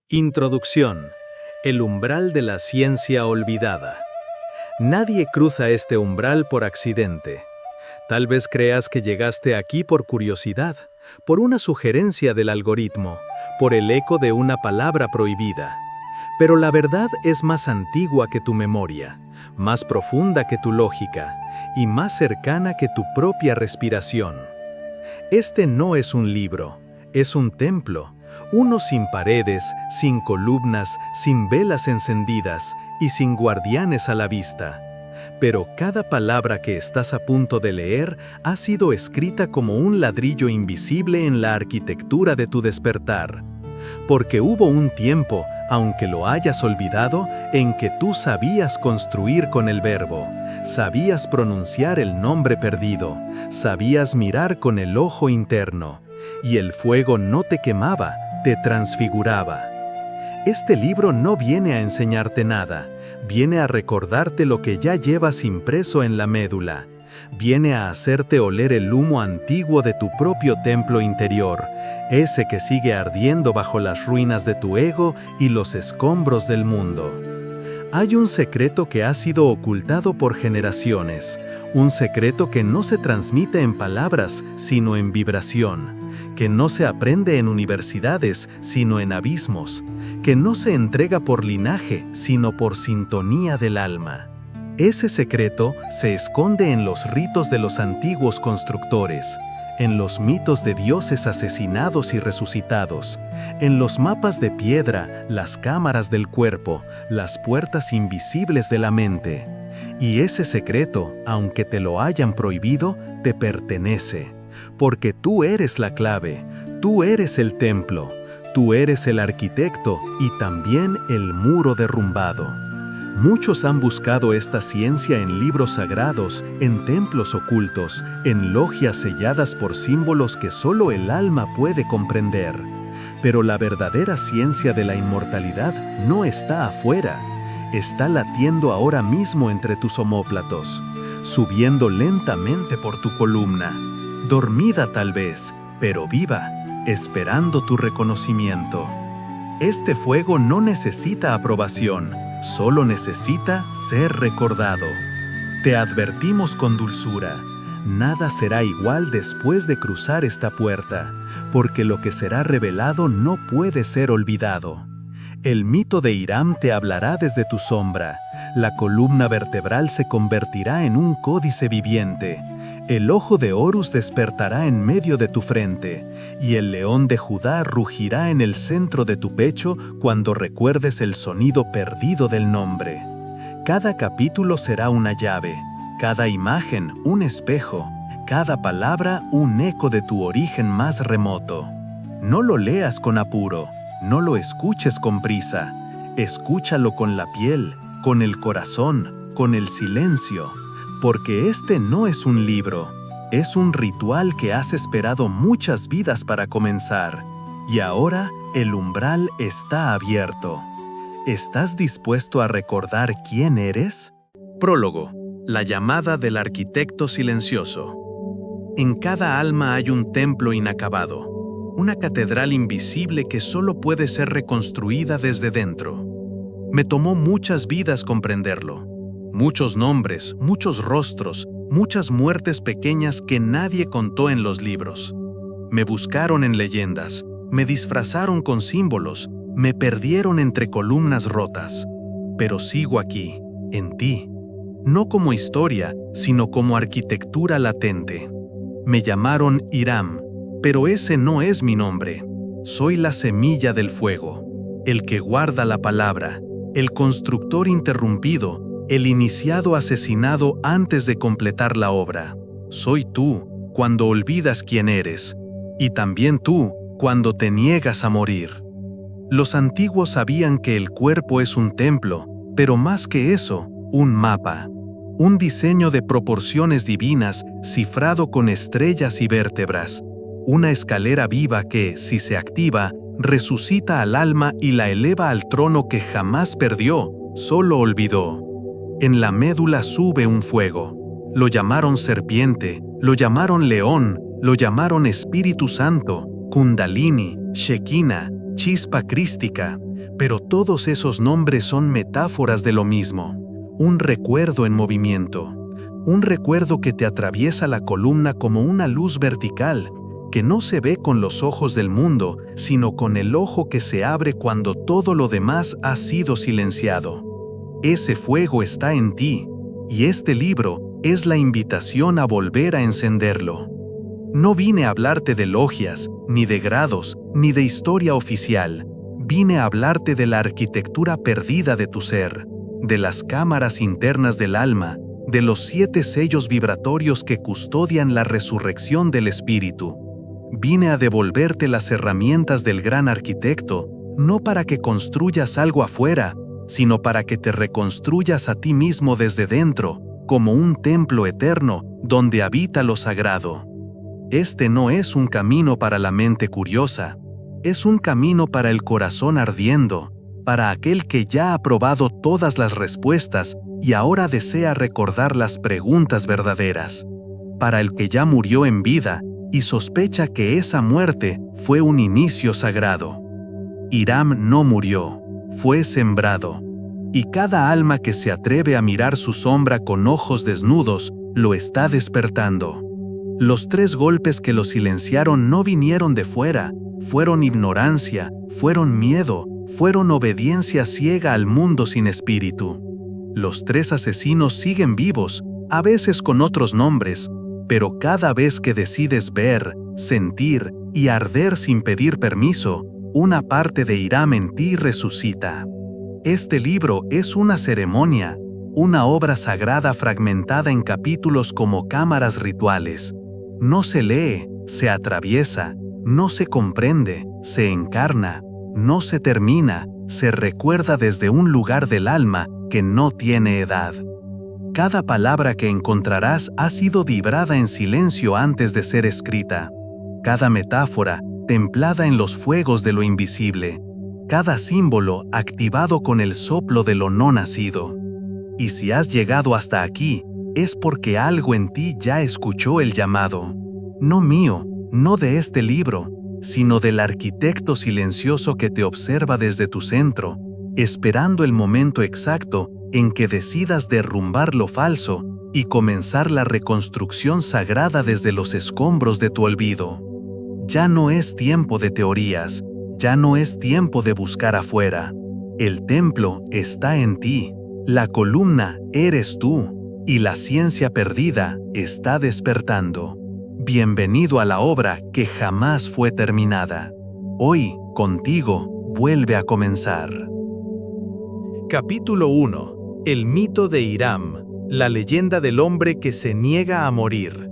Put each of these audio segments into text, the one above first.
Introducción. El umbral de la ciencia olvidada. Nadie cruza este umbral por accidente. Tal vez creas que llegaste aquí por curiosidad, por una sugerencia del algoritmo, por el eco de una palabra prohibida. Pero la verdad es más antigua que tu memoria, más profunda que tu lógica y más cercana que tu propia respiración. Este no es un libro, es un templo. Uno sin paredes, sin columnas, sin velas encendidas y sin guardianes a la vista. Pero cada palabra que estás a punto de leer ha sido escrita como un ladrillo invisible en la arquitectura de tu despertar. Porque hubo un tiempo, aunque lo hayas olvidado, en que tú sabías construir con el verbo, sabías pronunciar el nombre perdido, sabías mirar con el ojo interno, y el fuego no te quemaba, te transfiguraba. Este libro no viene a enseñarte nada, viene a recordarte lo que ya llevas impreso en la médula. Viene a hacerte oler el humo antiguo de tu propio templo interior, ese que sigue ardiendo bajo las ruinas de tu ego y los escombros del mundo. Hay un secreto que ha sido ocultado por generaciones, un secreto que no se transmite en palabras, sino en vibración, que no se aprende en universidades, sino en abismos, que no se entrega por linaje, sino por sintonía del alma. Ese secreto se esconde en los ritos de los antiguos constructores, en los mitos de dioses asesinados y resucitados, en los mapas de piedra, las cámaras del cuerpo, las puertas invisibles de la mente. Y ese secreto, aunque te lo hayan prohibido, te pertenece. Porque tú eres la clave, tú eres el templo, tú eres el arquitecto y también el muro derrumbado. Muchos han buscado esta ciencia en libros sagrados, en templos ocultos, en logias selladas por símbolos que solo el alma puede comprender. Pero la verdadera ciencia de la inmortalidad no está afuera, está latiendo ahora mismo entre tus omóplatos, subiendo lentamente por tu columna. Dormida tal vez, pero viva, esperando tu reconocimiento. Este fuego no necesita aprobación, solo necesita ser recordado. Te advertimos con dulzura, nada será igual después de cruzar esta puerta, porque lo que será revelado no puede ser olvidado. El mito de Hiram te hablará desde tu sombra, la columna vertebral se convertirá en un códice viviente. El ojo de Horus despertará en medio de tu frente, y el león de Judá rugirá en el centro de tu pecho cuando recuerdes el sonido perdido del nombre. Cada capítulo será una llave, cada imagen un espejo, cada palabra un eco de tu origen más remoto. No lo leas con apuro, no lo escuches con prisa, escúchalo con la piel, con el corazón, con el silencio. Porque este no es un libro, es un ritual que has esperado muchas vidas para comenzar. Y ahora el umbral está abierto. ¿Estás dispuesto a recordar quién eres? Prólogo. La llamada del arquitecto silencioso. En cada alma hay un templo inacabado, una catedral invisible que solo puede ser reconstruida desde dentro. Me tomó muchas vidas comprenderlo. Muchos nombres, muchos rostros, muchas muertes pequeñas que nadie contó en los libros. Me buscaron en leyendas, me disfrazaron con símbolos, me perdieron entre columnas rotas. Pero sigo aquí, en ti, no como historia, sino como arquitectura latente. Me llamaron Hiram, pero ese no es mi nombre. Soy la semilla del fuego, el que guarda la palabra, el constructor interrumpido, el iniciado asesinado antes de completar la obra. Soy tú cuando olvidas quién eres, y también tú cuando te niegas a morir. Los antiguos sabían que el cuerpo es un templo, pero más que eso, un mapa. Un diseño de proporciones divinas cifrado con estrellas y vértebras. Una escalera viva que, si se activa, resucita al alma y la eleva al trono que jamás perdió, solo olvidó. En la médula sube un fuego. Lo llamaron serpiente, lo llamaron león, lo llamaron Espíritu Santo, Kundalini, Shekinah, chispa crística. Pero todos esos nombres son metáforas de lo mismo. Un recuerdo en movimiento. Un recuerdo que te atraviesa la columna como una luz vertical, que no se ve con los ojos del mundo, sino con el ojo que se abre cuando todo lo demás ha sido silenciado. Ese fuego está en ti, y este libro es la invitación a volver a encenderlo. No vine a hablarte de logias, ni de grados, ni de historia oficial. Vine a hablarte de la arquitectura perdida de tu ser, de las cámaras internas del alma, de los 7 sellos vibratorios que custodian la resurrección del espíritu. Vine a devolverte las herramientas del gran arquitecto, no para que construyas algo afuera, sino para que te reconstruyas a ti mismo desde dentro, como un templo eterno donde habita lo sagrado. Este no es un camino para la mente curiosa, es un camino para el corazón ardiendo, para aquel que ya ha probado todas las respuestas y ahora desea recordar las preguntas verdaderas, para el que ya murió en vida y sospecha que esa muerte fue un inicio sagrado. Hiram no murió, fue sembrado, y cada alma que se atreve a mirar su sombra con ojos desnudos lo está despertando. Los 3 golpes que lo silenciaron no vinieron de fuera, fueron ignorancia, fueron miedo, fueron obediencia ciega al mundo sin espíritu. Los 3 asesinos siguen vivos, a veces con otros nombres, pero cada vez que decides ver, sentir y arder sin pedir permiso, una parte de Hiram en ti resucita. Este libro es una ceremonia, una obra sagrada fragmentada en capítulos como cámaras rituales. No se lee, se atraviesa, no se comprende, se encarna, no se termina, se recuerda desde un lugar del alma que no tiene edad. Cada palabra que encontrarás ha sido vibrada en silencio antes de ser escrita. Cada metáfora, templada en los fuegos de lo invisible. Cada símbolo activado con el soplo de lo no nacido. Y si has llegado hasta aquí, es porque algo en ti ya escuchó el llamado. No mío, no de este libro, sino del arquitecto silencioso que te observa desde tu centro, esperando el momento exacto en que decidas derrumbar lo falso y comenzar la reconstrucción sagrada desde los escombros de tu olvido. Ya no es tiempo de teorías, ya no es tiempo de buscar afuera. El templo está en ti, la columna eres tú, y la ciencia perdida está despertando. Bienvenido a la obra que jamás fue terminada. Hoy, contigo, vuelve a comenzar. Capítulo 1. El mito de Hiram, la leyenda del hombre que se niega a morir.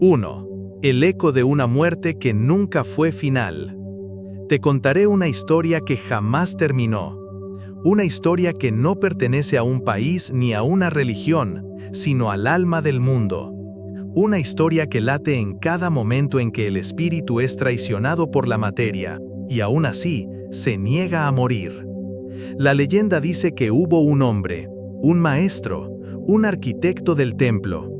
1. El eco de una muerte que nunca fue final. Te contaré una historia que jamás terminó. Una historia que no pertenece a un país ni a una religión, sino al alma del mundo. Una historia que late en cada momento en que el espíritu es traicionado por la materia, y aún así, se niega a morir. La leyenda dice que hubo un hombre, un maestro, un arquitecto del templo.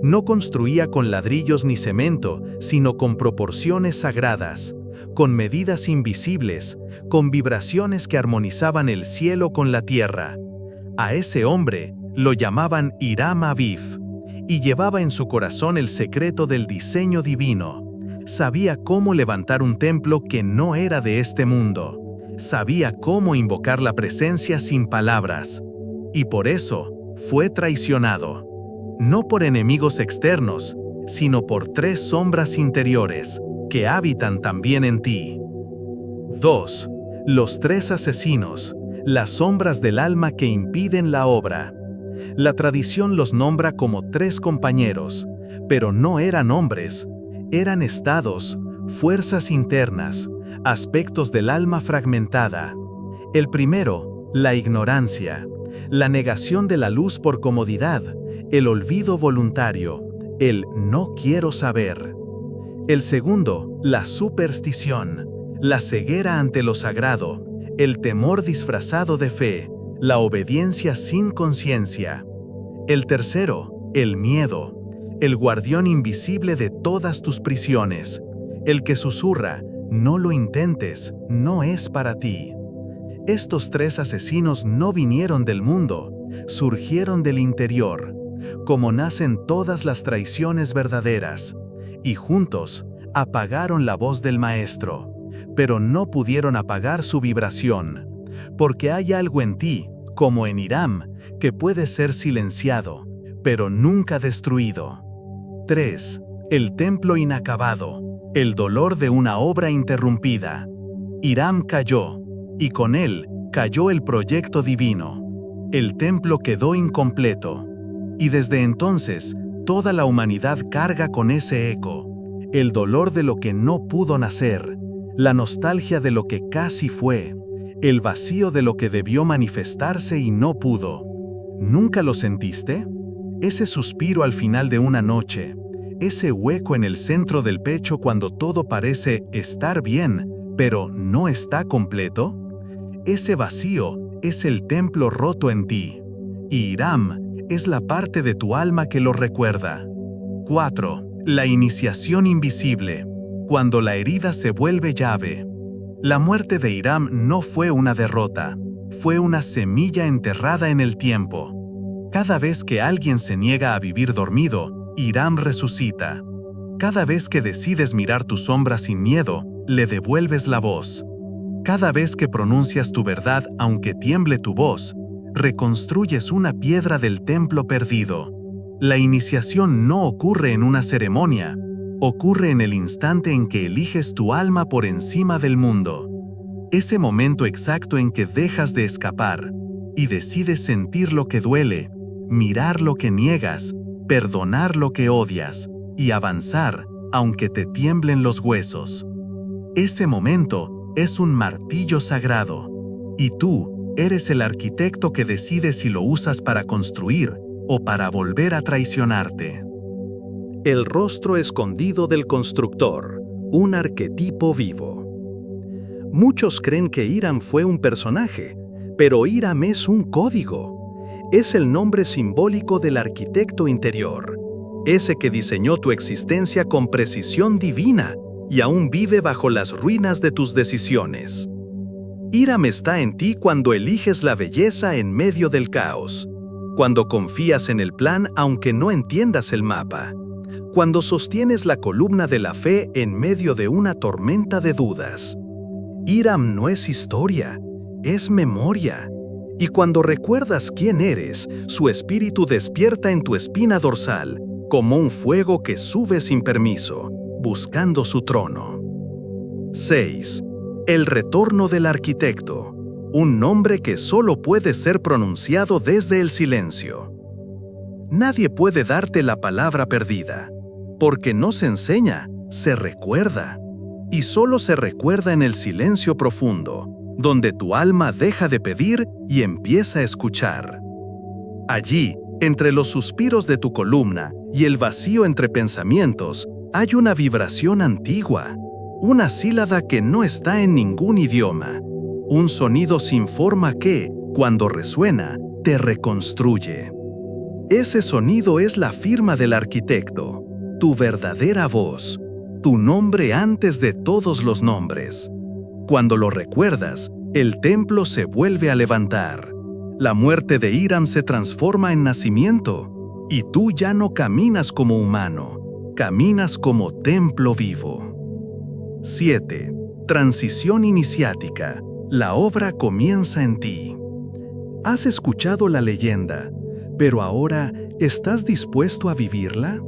No construía con ladrillos ni cemento, sino con proporciones sagradas, con medidas invisibles, con vibraciones que armonizaban el cielo con la tierra. A ese hombre lo llamaban Hiram Aviv, y llevaba en su corazón el secreto del diseño divino. Sabía cómo levantar un templo que no era de este mundo. Sabía cómo invocar la presencia sin palabras. Y por eso fue traicionado. No por enemigos externos, sino por 3 sombras interiores que habitan también en ti. 2. Los 3 asesinos, las sombras del alma que impiden la obra. La tradición los nombra como 3 compañeros, pero no eran hombres, eran estados, fuerzas internas, aspectos del alma fragmentada. El primero, la ignorancia, la negación de la luz por comodidad, el olvido voluntario, el no quiero saber. El segundo, la superstición, la ceguera ante lo sagrado, el temor disfrazado de fe, la obediencia sin conciencia. El tercero, el miedo, el guardián invisible de todas tus prisiones, el que susurra, no lo intentes, no es para ti. Estos 3 asesinos no vinieron del mundo, surgieron del interior, como nacen todas las traiciones verdaderas, y juntos apagaron la voz del Maestro, pero no pudieron apagar su vibración, porque hay algo en ti, como en Hiram, que puede ser silenciado, pero nunca destruido. 3. El templo inacabado, el dolor de una obra interrumpida. Hiram cayó, y con él cayó el proyecto divino. El templo quedó incompleto, y desde entonces toda la humanidad carga con ese eco, el dolor de lo que no pudo nacer, la nostalgia de lo que casi fue, el vacío de lo que debió manifestarse y no pudo. ¿Nunca lo sentiste? Ese suspiro al final de una noche, ese hueco en el centro del pecho cuando todo parece estar bien, pero no está completo. Ese vacío es el templo roto en ti, y Hiram es la parte de tu alma que lo recuerda. 4. La iniciación invisible, cuando la herida se vuelve llave. La muerte de Hiram no fue una derrota, fue una semilla enterrada en el tiempo. Cada vez que alguien se niega a vivir dormido, Hiram resucita. Cada vez que decides mirar tu sombra sin miedo, le devuelves la voz. Cada vez que pronuncias tu verdad aunque tiemble tu voz, reconstruyes una piedra del templo perdido. La iniciación no ocurre en una ceremonia, ocurre en el instante en que eliges tu alma por encima del mundo. Ese momento exacto en que dejas de escapar y decides sentir lo que duele, mirar lo que niegas, perdonar lo que odias y avanzar aunque te tiemblen los huesos. Ese momento es un martillo sagrado, y tú eres el arquitecto que decide si lo usas para construir o para volver a traicionarte. El rostro escondido del constructor, un arquetipo vivo. Muchos creen que Hiram fue un personaje, pero Hiram es un código. Es el nombre simbólico del arquitecto interior, ese que diseñó tu existencia con precisión divina y aún vive bajo las ruinas de tus decisiones. Hiram está en ti cuando eliges la belleza en medio del caos, cuando confías en el plan aunque no entiendas el mapa, cuando sostienes la columna de la fe en medio de una tormenta de dudas. Hiram no es historia, es memoria. Y cuando recuerdas quién eres, su espíritu despierta en tu espina dorsal, como un fuego que sube sin permiso, buscando su trono. 6. El retorno del arquitecto, un nombre que solo puede ser pronunciado desde el silencio. Nadie puede darte la palabra perdida, porque no se enseña, se recuerda. Y solo se recuerda en el silencio profundo, donde tu alma deja de pedir y empieza a escuchar. Allí, entre los suspiros de tu columna y el vacío entre pensamientos, hay una vibración antigua, una sílaba que no está en ningún idioma, un sonido sin forma que, cuando resuena, te reconstruye. Ese sonido es la firma del arquitecto, tu verdadera voz, tu nombre antes de todos los nombres. Cuando lo recuerdas, el templo se vuelve a levantar. La muerte de Hiram se transforma en nacimiento, y tú ya no caminas como humano, caminas como templo vivo. 7. Transición iniciática. La obra comienza en ti. ¿Has escuchado la leyenda, pero ahora estás dispuesto a vivirla?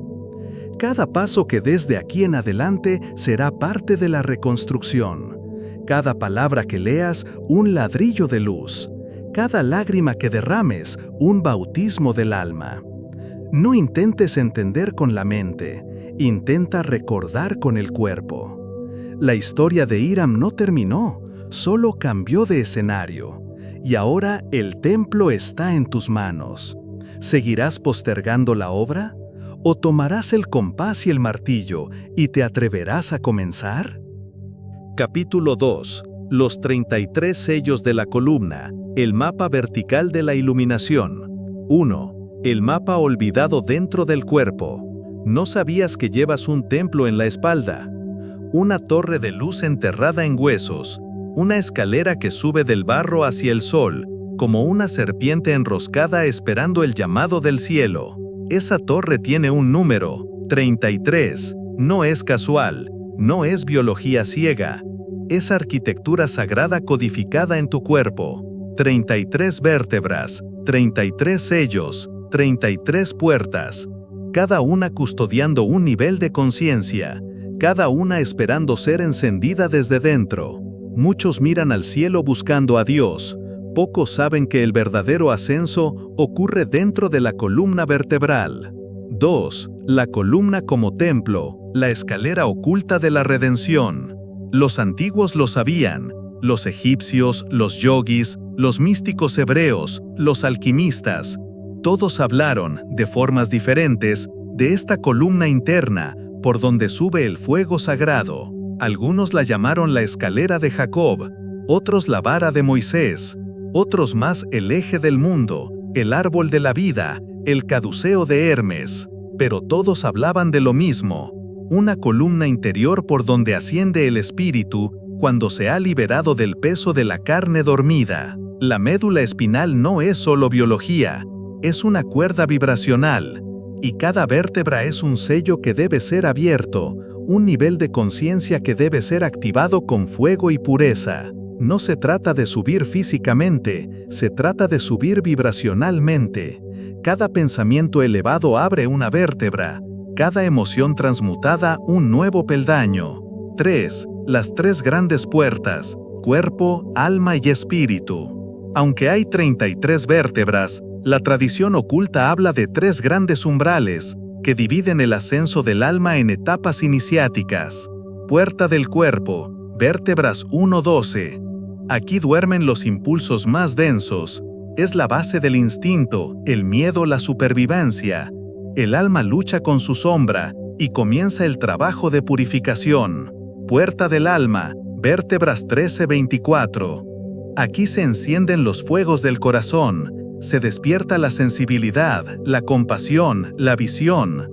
Cada paso que des de aquí en adelante será parte de la reconstrucción. Cada palabra que leas, un ladrillo de luz. Cada lágrima que derrames, un bautismo del alma. No intentes entender con la mente, intenta recordar con el cuerpo. La historia de Hiram no terminó, solo cambió de escenario. Y ahora el templo está en tus manos. ¿Seguirás postergando la obra? ¿O tomarás el compás y el martillo y te atreverás a comenzar? Capítulo 2. Los 33 sellos de la columna. El mapa vertical de la iluminación. 1. El mapa olvidado dentro del cuerpo. ¿No sabías que llevas un templo en la espalda? Una torre de luz enterrada en huesos. una escalera que sube del barro hacia el sol, como una serpiente enroscada esperando el llamado del cielo. Esa torre tiene un número, 33. No es casual, no es biología ciega. Es arquitectura sagrada codificada en tu cuerpo. 33 vértebras, 33 sellos, 33 puertas, cada una custodiando un nivel de conciencia, cada una esperando ser encendida desde dentro. Muchos miran al cielo buscando a Dios. Pocos saben que el verdadero ascenso ocurre dentro de la columna vertebral. 2. La columna como templo, la escalera oculta de la redención. Los antiguos lo sabían, los egipcios, los yogis, los místicos hebreos, los alquimistas. Todos hablaron, de formas diferentes, de esta columna interna por donde sube el fuego sagrado. Algunos la llamaron la escalera de Jacob, otros la vara de Moisés, otros más el eje del mundo, el árbol de la vida, el caduceo de Hermes. Pero todos hablaban de lo mismo, una columna interior por donde asciende el espíritu cuando se ha liberado del peso de la carne dormida. La médula espinal no es solo biología, es una cuerda vibracional, y cada vértebra es un sello que debe ser abierto, un nivel de conciencia que debe ser activado con fuego y pureza. No se trata de subir físicamente, se trata de subir vibracionalmente. Cada pensamiento elevado abre una vértebra, cada emoción transmutada un nuevo peldaño. 3. Las tres grandes puertas, cuerpo, alma y espíritu. Aunque hay 33 vértebras, la tradición oculta habla de 3 grandes umbrales, que dividen el ascenso del alma en etapas iniciáticas. Puerta del cuerpo, vértebras 1-12. Aquí duermen los impulsos más densos. Es la base del instinto, el miedo, la supervivencia. El alma lucha con su sombra y comienza el trabajo de purificación. Puerta del alma, vértebras 13-24. Aquí se encienden los fuegos del corazón, se despierta la sensibilidad, la compasión, la visión.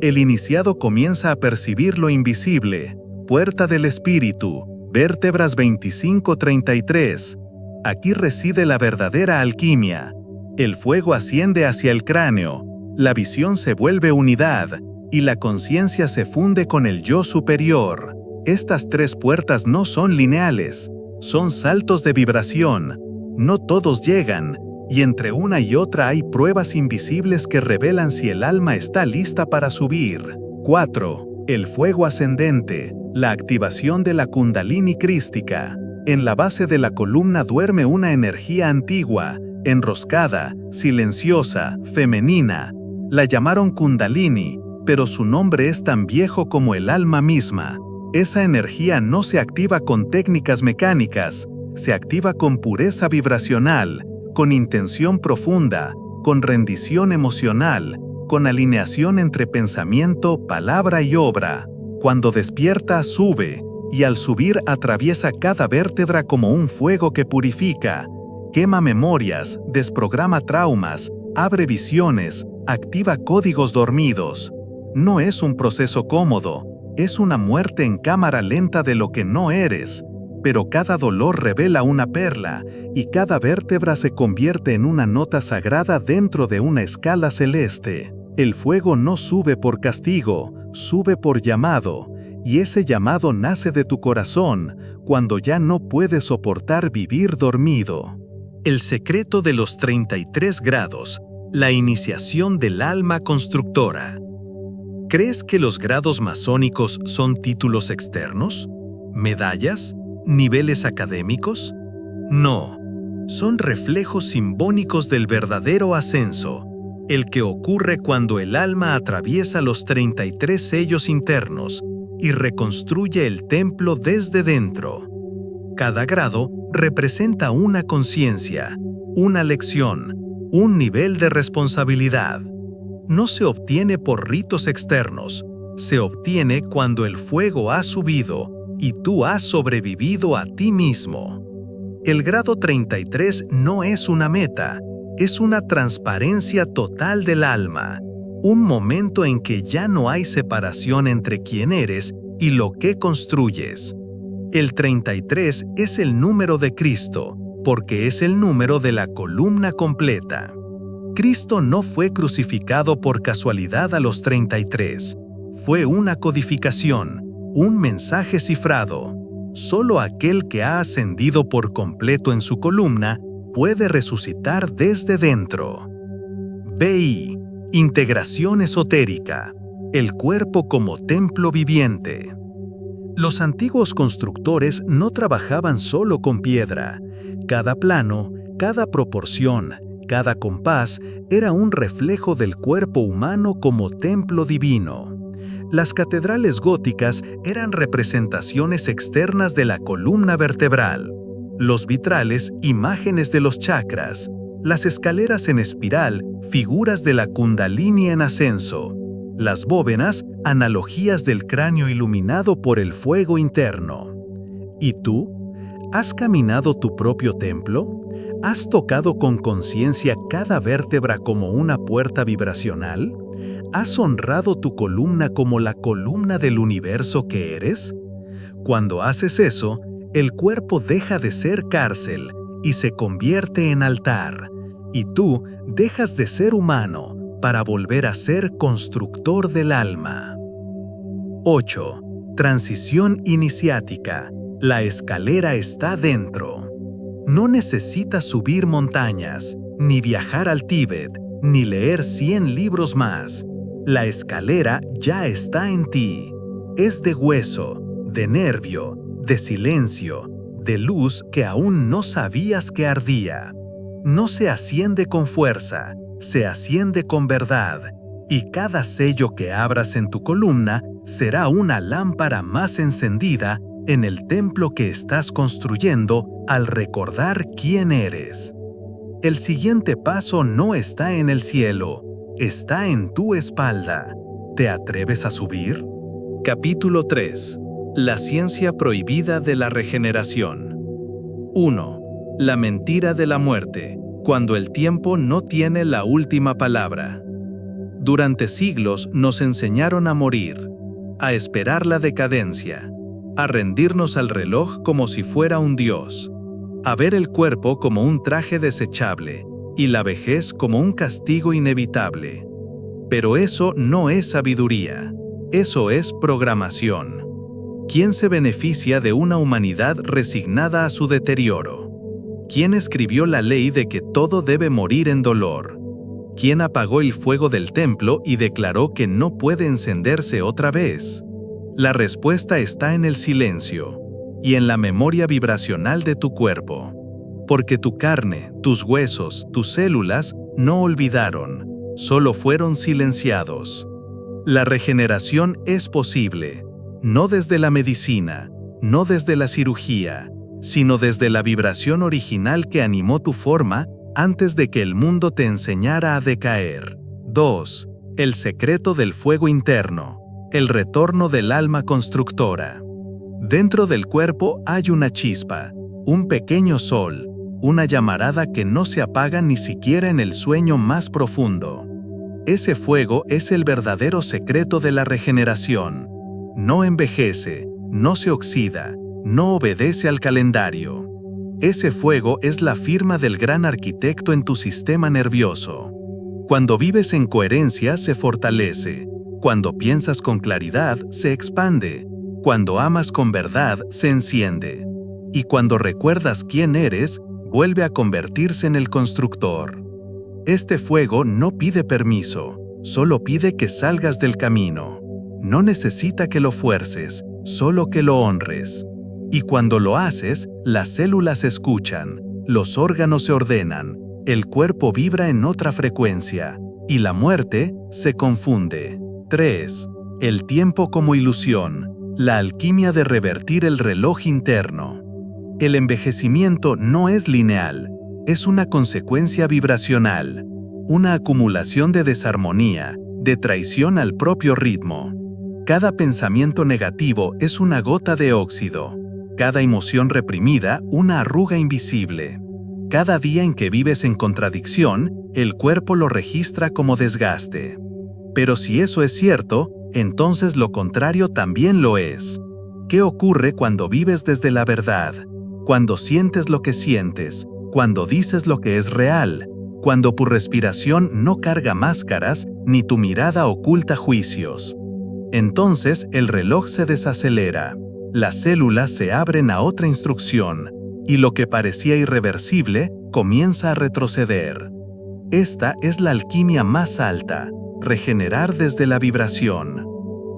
El iniciado comienza a percibir lo invisible. Puerta del espíritu, vértebras 25-33. Aquí reside la verdadera alquimia. El fuego asciende hacia el cráneo, la visión se vuelve unidad, y la conciencia se funde con el yo superior. Estas 3 puertas no son lineales, son saltos de vibración. No todos llegan, y entre una y otra hay pruebas invisibles que revelan si el alma está lista para subir. 4. El fuego ascendente, la activación de la Kundalini crística. En la base de la columna duerme una energía antigua, enroscada, silenciosa, femenina. La llamaron Kundalini, pero su nombre es tan viejo como el alma misma. Esa energía no se activa con técnicas mecánicas, se activa con pureza vibracional, con intención profunda, con rendición emocional, con alineación entre pensamiento, palabra y obra. Cuando despierta, sube, y al subir atraviesa cada vértebra como un fuego que purifica, quema memorias, desprograma traumas, abre visiones, activa códigos dormidos. No es un proceso cómodo, es una muerte en cámara lenta de lo que no eres, pero cada dolor revela una perla, y cada vértebra se convierte en una nota sagrada dentro de una escala celeste. El fuego no sube por castigo, sube por llamado, y ese llamado nace de tu corazón, cuando ya no puedes soportar vivir dormido. El secreto de los 33 grados, la iniciación del alma constructora. ¿Crees que los grados masónicos son títulos externos? ¿Medallas? ¿Niveles académicos? No, son reflejos simbólicos del verdadero ascenso, el que ocurre cuando el alma atraviesa los 33 sellos internos y reconstruye el templo desde dentro. Cada grado representa una conciencia, una lección, un nivel de responsabilidad. No se obtiene por ritos externos, se obtiene cuando el fuego ha subido y tú has sobrevivido a ti mismo. El grado 33 no es una meta, es una transparencia total del alma, un momento en que ya no hay separación entre quién eres y lo que construyes. El 33 es el número de Cristo, porque es el número de la columna completa. Cristo no fue crucificado por casualidad a los 33. Fue una codificación, un mensaje cifrado. Solo aquel que ha ascendido por completo en su columna puede resucitar desde dentro. BI. Integración esotérica. El cuerpo como templo viviente. Los antiguos constructores no trabajaban solo con piedra. Cada plano, cada proporción, cada compás era un reflejo del cuerpo humano como templo divino. Las catedrales góticas eran representaciones externas de la columna vertebral. Los vitrales, imágenes de los chakras. Las escaleras en espiral, figuras de la kundalini en ascenso. Las bóvedas, analogías del cráneo iluminado por el fuego interno. ¿Y tú? ¿Has caminado tu propio templo? ¿Has tocado con conciencia cada vértebra como una puerta vibracional? ¿Has honrado tu columna como la columna del universo que eres? Cuando haces eso, el cuerpo deja de ser cárcel y se convierte en altar, y tú dejas de ser humano para volver a ser constructor del alma. 8. Transición iniciática. La escalera está dentro. No necesitas subir montañas, ni viajar al Tíbet, ni leer 100 libros más. La escalera ya está en ti. Es de hueso, de nervio, de silencio, de luz que aún no sabías que ardía. No se asciende con fuerza, se asciende con verdad, y cada sello que abras en tu columna será una lámpara más encendida en el templo que estás construyendo al recordar quién eres. El siguiente paso no está en el cielo, está en tu espalda. ¿Te atreves a subir? Capítulo 3. La ciencia prohibida de la regeneración. 1. La mentira de la muerte, cuando el tiempo no tiene la última palabra. Durante siglos nos enseñaron a morir, a esperar la decadencia, a rendirnos al reloj como si fuera un dios, a ver el cuerpo como un traje desechable y la vejez como un castigo inevitable. Pero eso no es sabiduría, eso es programación. ¿Quién se beneficia de una humanidad resignada a su deterioro? ¿Quién escribió la ley de que todo debe morir en dolor? ¿Quién apagó el fuego del templo y declaró que no puede encenderse otra vez? La respuesta está en el silencio y en la memoria vibracional de tu cuerpo. Porque tu carne, tus huesos, tus células no olvidaron, solo fueron silenciados. La regeneración es posible, no desde la medicina, no desde la cirugía, sino desde la vibración original que animó tu forma antes de que el mundo te enseñara a decaer. 2. El secreto del fuego interno, el retorno del alma constructora. Dentro del cuerpo hay una chispa, un pequeño sol, una llamarada que no se apaga ni siquiera en el sueño más profundo. Ese fuego es el verdadero secreto de la regeneración. No envejece, no se oxida, no obedece al calendario. Ese fuego es la firma del gran arquitecto en tu sistema nervioso. Cuando vives en coherencia se fortalece. Cuando piensas con claridad se expande. Cuando amas con verdad se enciende. Y cuando recuerdas quién eres, vuelve a convertirse en el constructor. Este fuego no pide permiso, solo pide que salgas del camino. No necesita que lo fuerces, solo que lo honres. Y cuando lo haces, las células escuchan, los órganos se ordenan, el cuerpo vibra en otra frecuencia, y la muerte se confunde. 3. El tiempo como ilusión, la alquimia de revertir el reloj interno. El envejecimiento no es lineal, es una consecuencia vibracional, una acumulación de desarmonía, de traición al propio ritmo. Cada pensamiento negativo es una gota de óxido, cada emoción reprimida una arruga invisible. Cada día en que vives en contradicción, el cuerpo lo registra como desgaste. Pero si eso es cierto, entonces lo contrario también lo es. ¿Qué ocurre cuando vives desde la verdad? Cuando sientes lo que sientes, cuando dices lo que es real, cuando tu respiración no carga máscaras ni tu mirada oculta juicios. Entonces el reloj se desacelera, las células se abren a otra instrucción, y lo que parecía irreversible comienza a retroceder. Esta es la alquimia más alta, regenerar desde la vibración.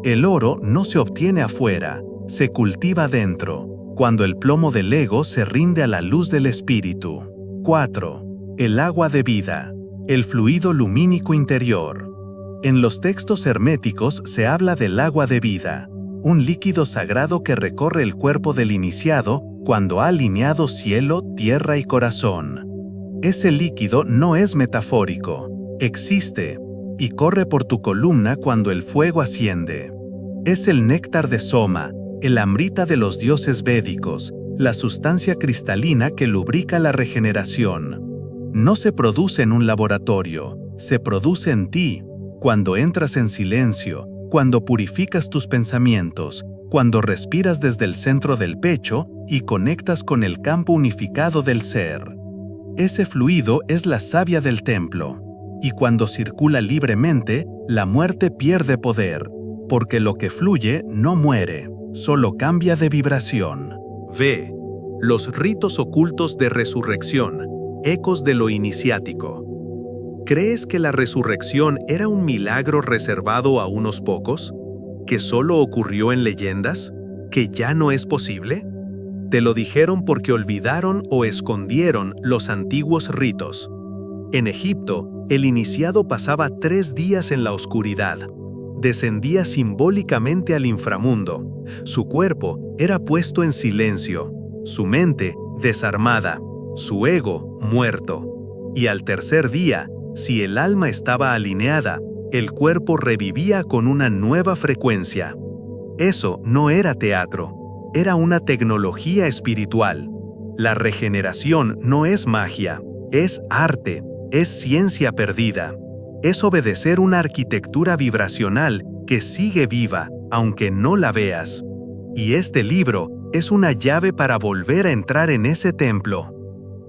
El oro no se obtiene afuera, se cultiva dentro, cuando el plomo del ego se rinde a la luz del espíritu. 4. El agua de vida, el fluido lumínico interior. En los textos herméticos se habla del agua de vida, un líquido sagrado que recorre el cuerpo del iniciado cuando ha alineado cielo, tierra y corazón. Ese líquido no es metafórico, existe y corre por tu columna cuando el fuego asciende. Es el néctar de Soma, el amrita de los dioses védicos, la sustancia cristalina que lubrica la regeneración. No se produce en un laboratorio, se produce en ti, cuando entras en silencio, cuando purificas tus pensamientos, cuando respiras desde el centro del pecho y conectas con el campo unificado del ser. Ese fluido es la savia del templo, y cuando circula libremente, la muerte pierde poder, porque lo que fluye no muere, solo cambia de vibración. V. Los ritos ocultos de resurrección, ecos de lo iniciático. ¿Crees que la resurrección era un milagro reservado a unos pocos? ¿Que solo ocurrió en leyendas? ¿Que ya no es posible? Te lo dijeron porque olvidaron o escondieron los antiguos ritos. En Egipto, el iniciado pasaba 3 días en la oscuridad. Descendía simbólicamente al inframundo. Su cuerpo era puesto en silencio, su mente desarmada, su ego muerto. Y al tercer día, si el alma estaba alineada, el cuerpo revivía con una nueva frecuencia. Eso no era teatro, era una tecnología espiritual. La regeneración no es magia, es arte, es ciencia perdida. Es obedecer una arquitectura vibracional que sigue viva, aunque no la veas. Y este libro es una llave para volver a entrar en ese templo.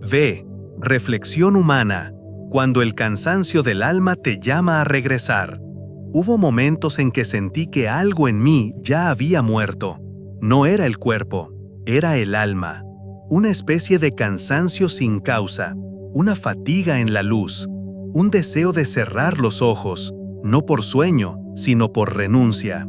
V. Reflexión humana. Cuando el cansancio del alma te llama a regresar. Hubo momentos en que sentí que algo en mí ya había muerto. No era el cuerpo, era el alma. Una especie de cansancio sin causa, una fatiga en la luz, un deseo de cerrar los ojos, no por sueño, sino por renuncia.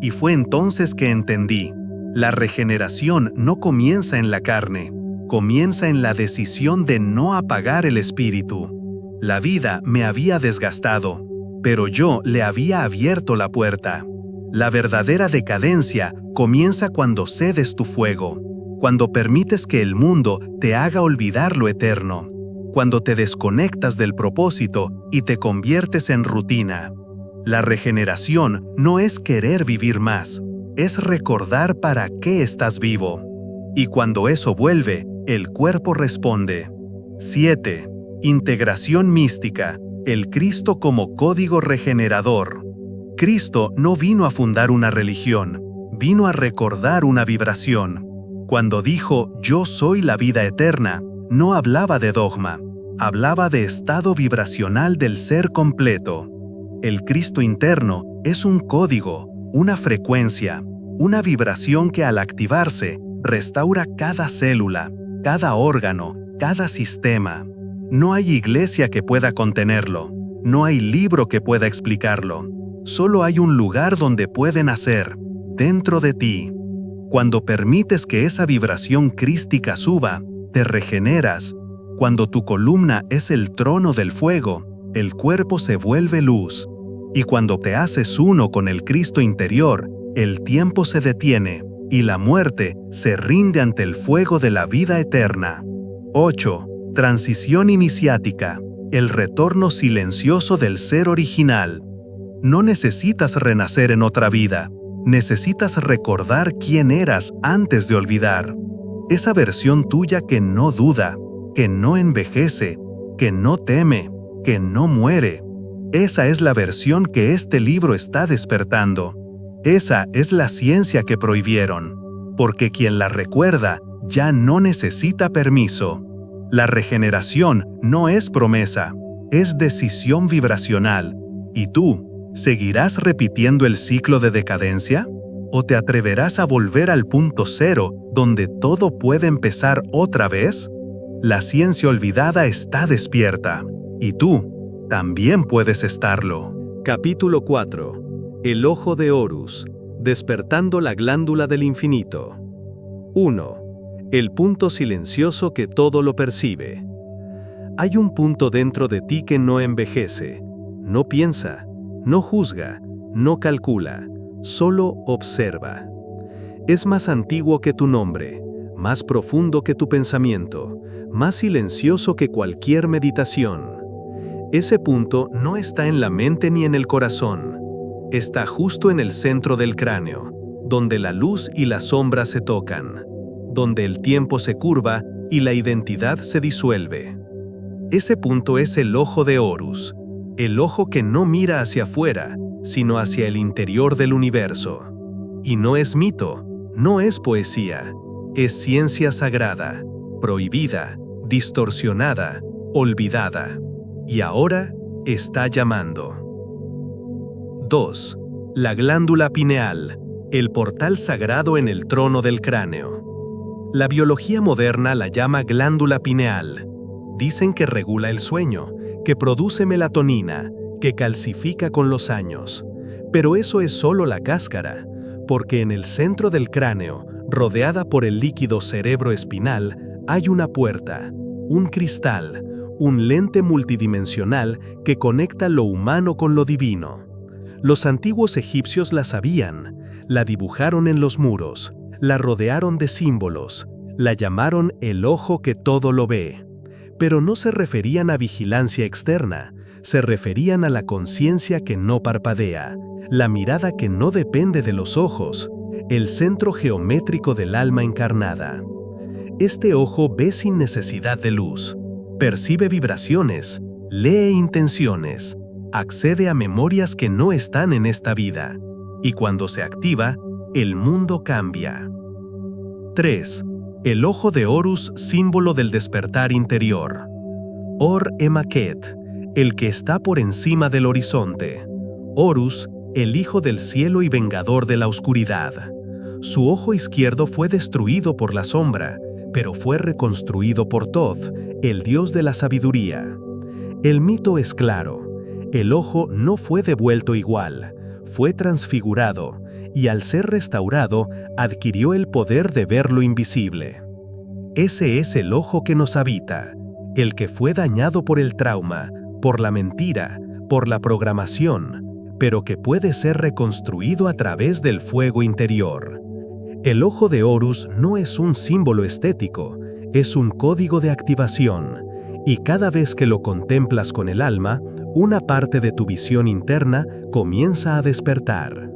Y fue entonces que entendí, la regeneración no comienza en la carne, comienza en la decisión de no apagar el espíritu. La vida me había desgastado, pero yo le había abierto la puerta. La verdadera decadencia comienza cuando cedes tu fuego, cuando permites que el mundo te haga olvidar lo eterno, cuando te desconectas del propósito y te conviertes en rutina. La regeneración no es querer vivir más, es recordar para qué estás vivo. Y cuando eso vuelve, el cuerpo responde. 7. Integración mística, el Cristo como código regenerador. Cristo no vino a fundar una religión, vino a recordar una vibración. Cuando dijo, yo soy la vida eterna, no hablaba de dogma, hablaba de estado vibracional del ser completo. El Cristo interno es un código, una frecuencia, una vibración que al activarse, restaura cada célula, cada órgano, cada sistema. No hay iglesia que pueda contenerlo, no hay libro que pueda explicarlo. Solo hay un lugar donde puede nacer, dentro de ti. Cuando permites que esa vibración crística suba, te regeneras. Cuando tu columna es el trono del fuego, el cuerpo se vuelve luz. Y cuando te haces uno con el Cristo interior, el tiempo se detiene y la muerte se rinde ante el fuego de la vida eterna. 8. Transición iniciática, el retorno silencioso del ser original. No necesitas renacer en otra vida, necesitas recordar quién eras antes de olvidar. Esa versión tuya que no duda, que no envejece, que no teme, que no muere. Esa es la versión que este libro está despertando. Esa es la ciencia que prohibieron. porque quien la recuerda ya no necesita permiso. La regeneración no es promesa, es decisión vibracional. ¿Y tú, seguirás repitiendo el ciclo de decadencia? ¿O te atreverás a volver al punto cero, donde todo puede empezar otra vez? La ciencia olvidada está despierta, y tú también puedes estarlo. Capítulo 4. El ojo de Horus, despertando la glándula del infinito. 1. El punto silencioso que todo lo percibe. Hay un punto dentro de ti que no envejece, no piensa, no juzga, no calcula, solo observa. Es más antiguo que tu nombre, más profundo que tu pensamiento, más silencioso que cualquier meditación. Ese punto no está en la mente ni en el corazón. Está justo en el centro del cráneo, donde la luz y la sombra se tocan, donde el tiempo se curva y la identidad se disuelve. Ese punto es el ojo de Horus, el ojo que no mira hacia afuera, sino hacia el interior del universo. Y no es mito, no es poesía, es ciencia sagrada, prohibida, distorsionada, olvidada. Y ahora está llamando. 2. La glándula pineal, el portal sagrado en el trono del cráneo. La biología moderna la llama glándula pineal. Dicen que regula el sueño, que produce melatonina, que calcifica con los años. Pero eso es solo la cáscara, porque en el centro del cráneo, rodeada por el líquido cerebroespinal, hay una puerta, un cristal, un lente multidimensional que conecta lo humano con lo divino. Los antiguos egipcios la sabían, la dibujaron en los muros, la rodearon de símbolos, la llamaron el ojo que todo lo ve. Pero no se referían a vigilancia externa, se referían a la conciencia que no parpadea, la mirada que no depende de los ojos, el centro geométrico del alma encarnada. Este ojo ve sin necesidad de luz, percibe vibraciones, lee intenciones, accede a memorias que no están en esta vida, y cuando se activa, el mundo cambia. 3. El ojo de Horus, símbolo del despertar interior. Or-Emaket, el que está por encima del horizonte. Horus, el hijo del cielo y vengador de la oscuridad. Su ojo izquierdo fue destruido por la sombra, pero fue reconstruido por Thoth, el dios de la sabiduría. El mito es claro. El ojo no fue devuelto igual, fue transfigurado, y al ser restaurado, adquirió el poder de ver lo invisible. Ese es el ojo que nos habita, el que fue dañado por el trauma, por la mentira, por la programación, pero que puede ser reconstruido a través del fuego interior. El ojo de Horus no es un símbolo estético, es un código de activación, y cada vez que lo contemplas con el alma, una parte de tu visión interna comienza a despertar.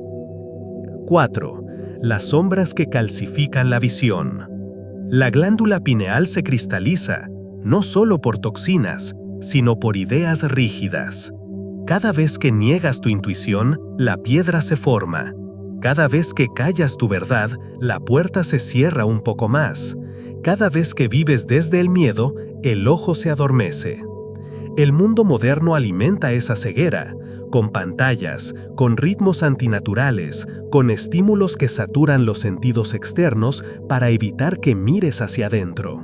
4. Las sombras que calcifican la visión. La glándula pineal se cristaliza, no solo por toxinas, sino por ideas rígidas. Cada vez que niegas tu intuición, la piedra se forma. Cada vez que callas tu verdad, la puerta se cierra un poco más. Cada vez que vives desde el miedo, el ojo se adormece. El mundo moderno alimenta esa ceguera, con pantallas, con ritmos antinaturales, con estímulos que saturan los sentidos externos para evitar que mires hacia adentro.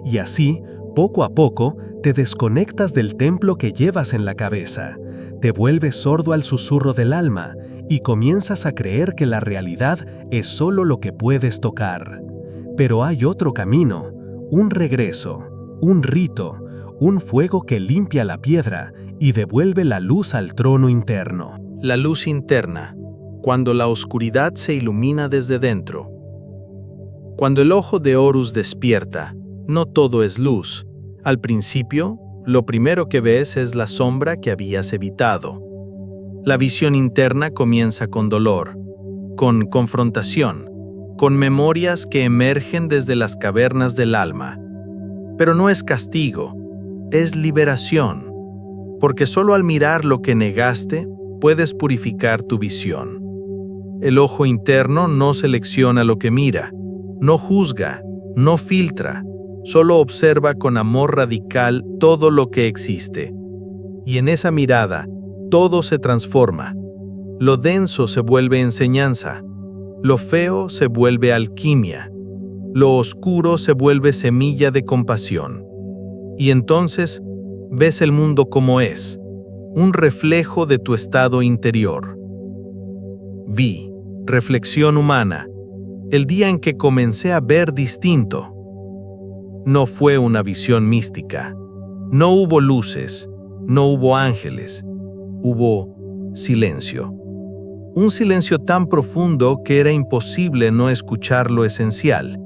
Y así, poco a poco, te desconectas del templo que llevas en la cabeza, te vuelves sordo al susurro del alma y comienzas a creer que la realidad es solo lo que puedes tocar. Pero hay otro camino, un regreso, un rito, un fuego que limpia la piedra y devuelve la luz al trono interno. La luz interna, cuando la oscuridad se ilumina desde dentro. Cuando el ojo de Horus despierta, no todo es luz. Al principio, lo primero que ves es la sombra que habías evitado. La visión interna comienza con dolor, con confrontación, con memorias que emergen desde las cavernas del alma. Pero no es castigo, es liberación, porque solo al mirar lo que negaste, puedes purificar tu visión. El ojo interno no selecciona lo que mira, No juzga, no filtra, solo observa con amor radical todo lo que existe. Y en esa mirada, todo se transforma. Lo denso se vuelve enseñanza, lo feo se vuelve alquimia, lo oscuro se vuelve semilla de compasión. Y entonces, ves el mundo como es, un reflejo de tu estado interior. Vi, reflexión humana, el día en que comencé a ver distinto. No fue una visión mística, no hubo luces, no hubo ángeles, hubo silencio. Un silencio tan profundo que era imposible no escuchar lo esencial.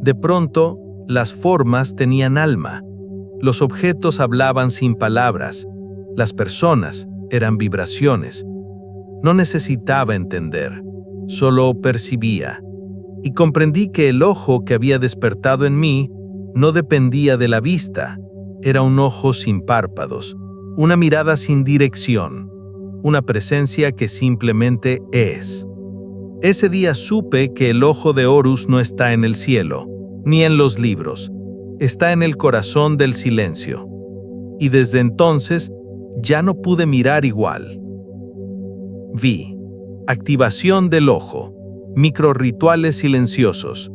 De pronto, las formas tenían alma, los objetos hablaban sin palabras, las personas eran vibraciones. No necesitaba entender, solo percibía. Y comprendí que el ojo que había despertado en mí no dependía de la vista, era un ojo sin párpados, una mirada sin dirección, una presencia que simplemente es. Ese día supe que el ojo de Horus no está en el cielo, ni en los libros, está en el corazón del silencio. Y desde entonces ya no pude mirar igual. Vi. Activación del ojo. Microrrituales silenciosos.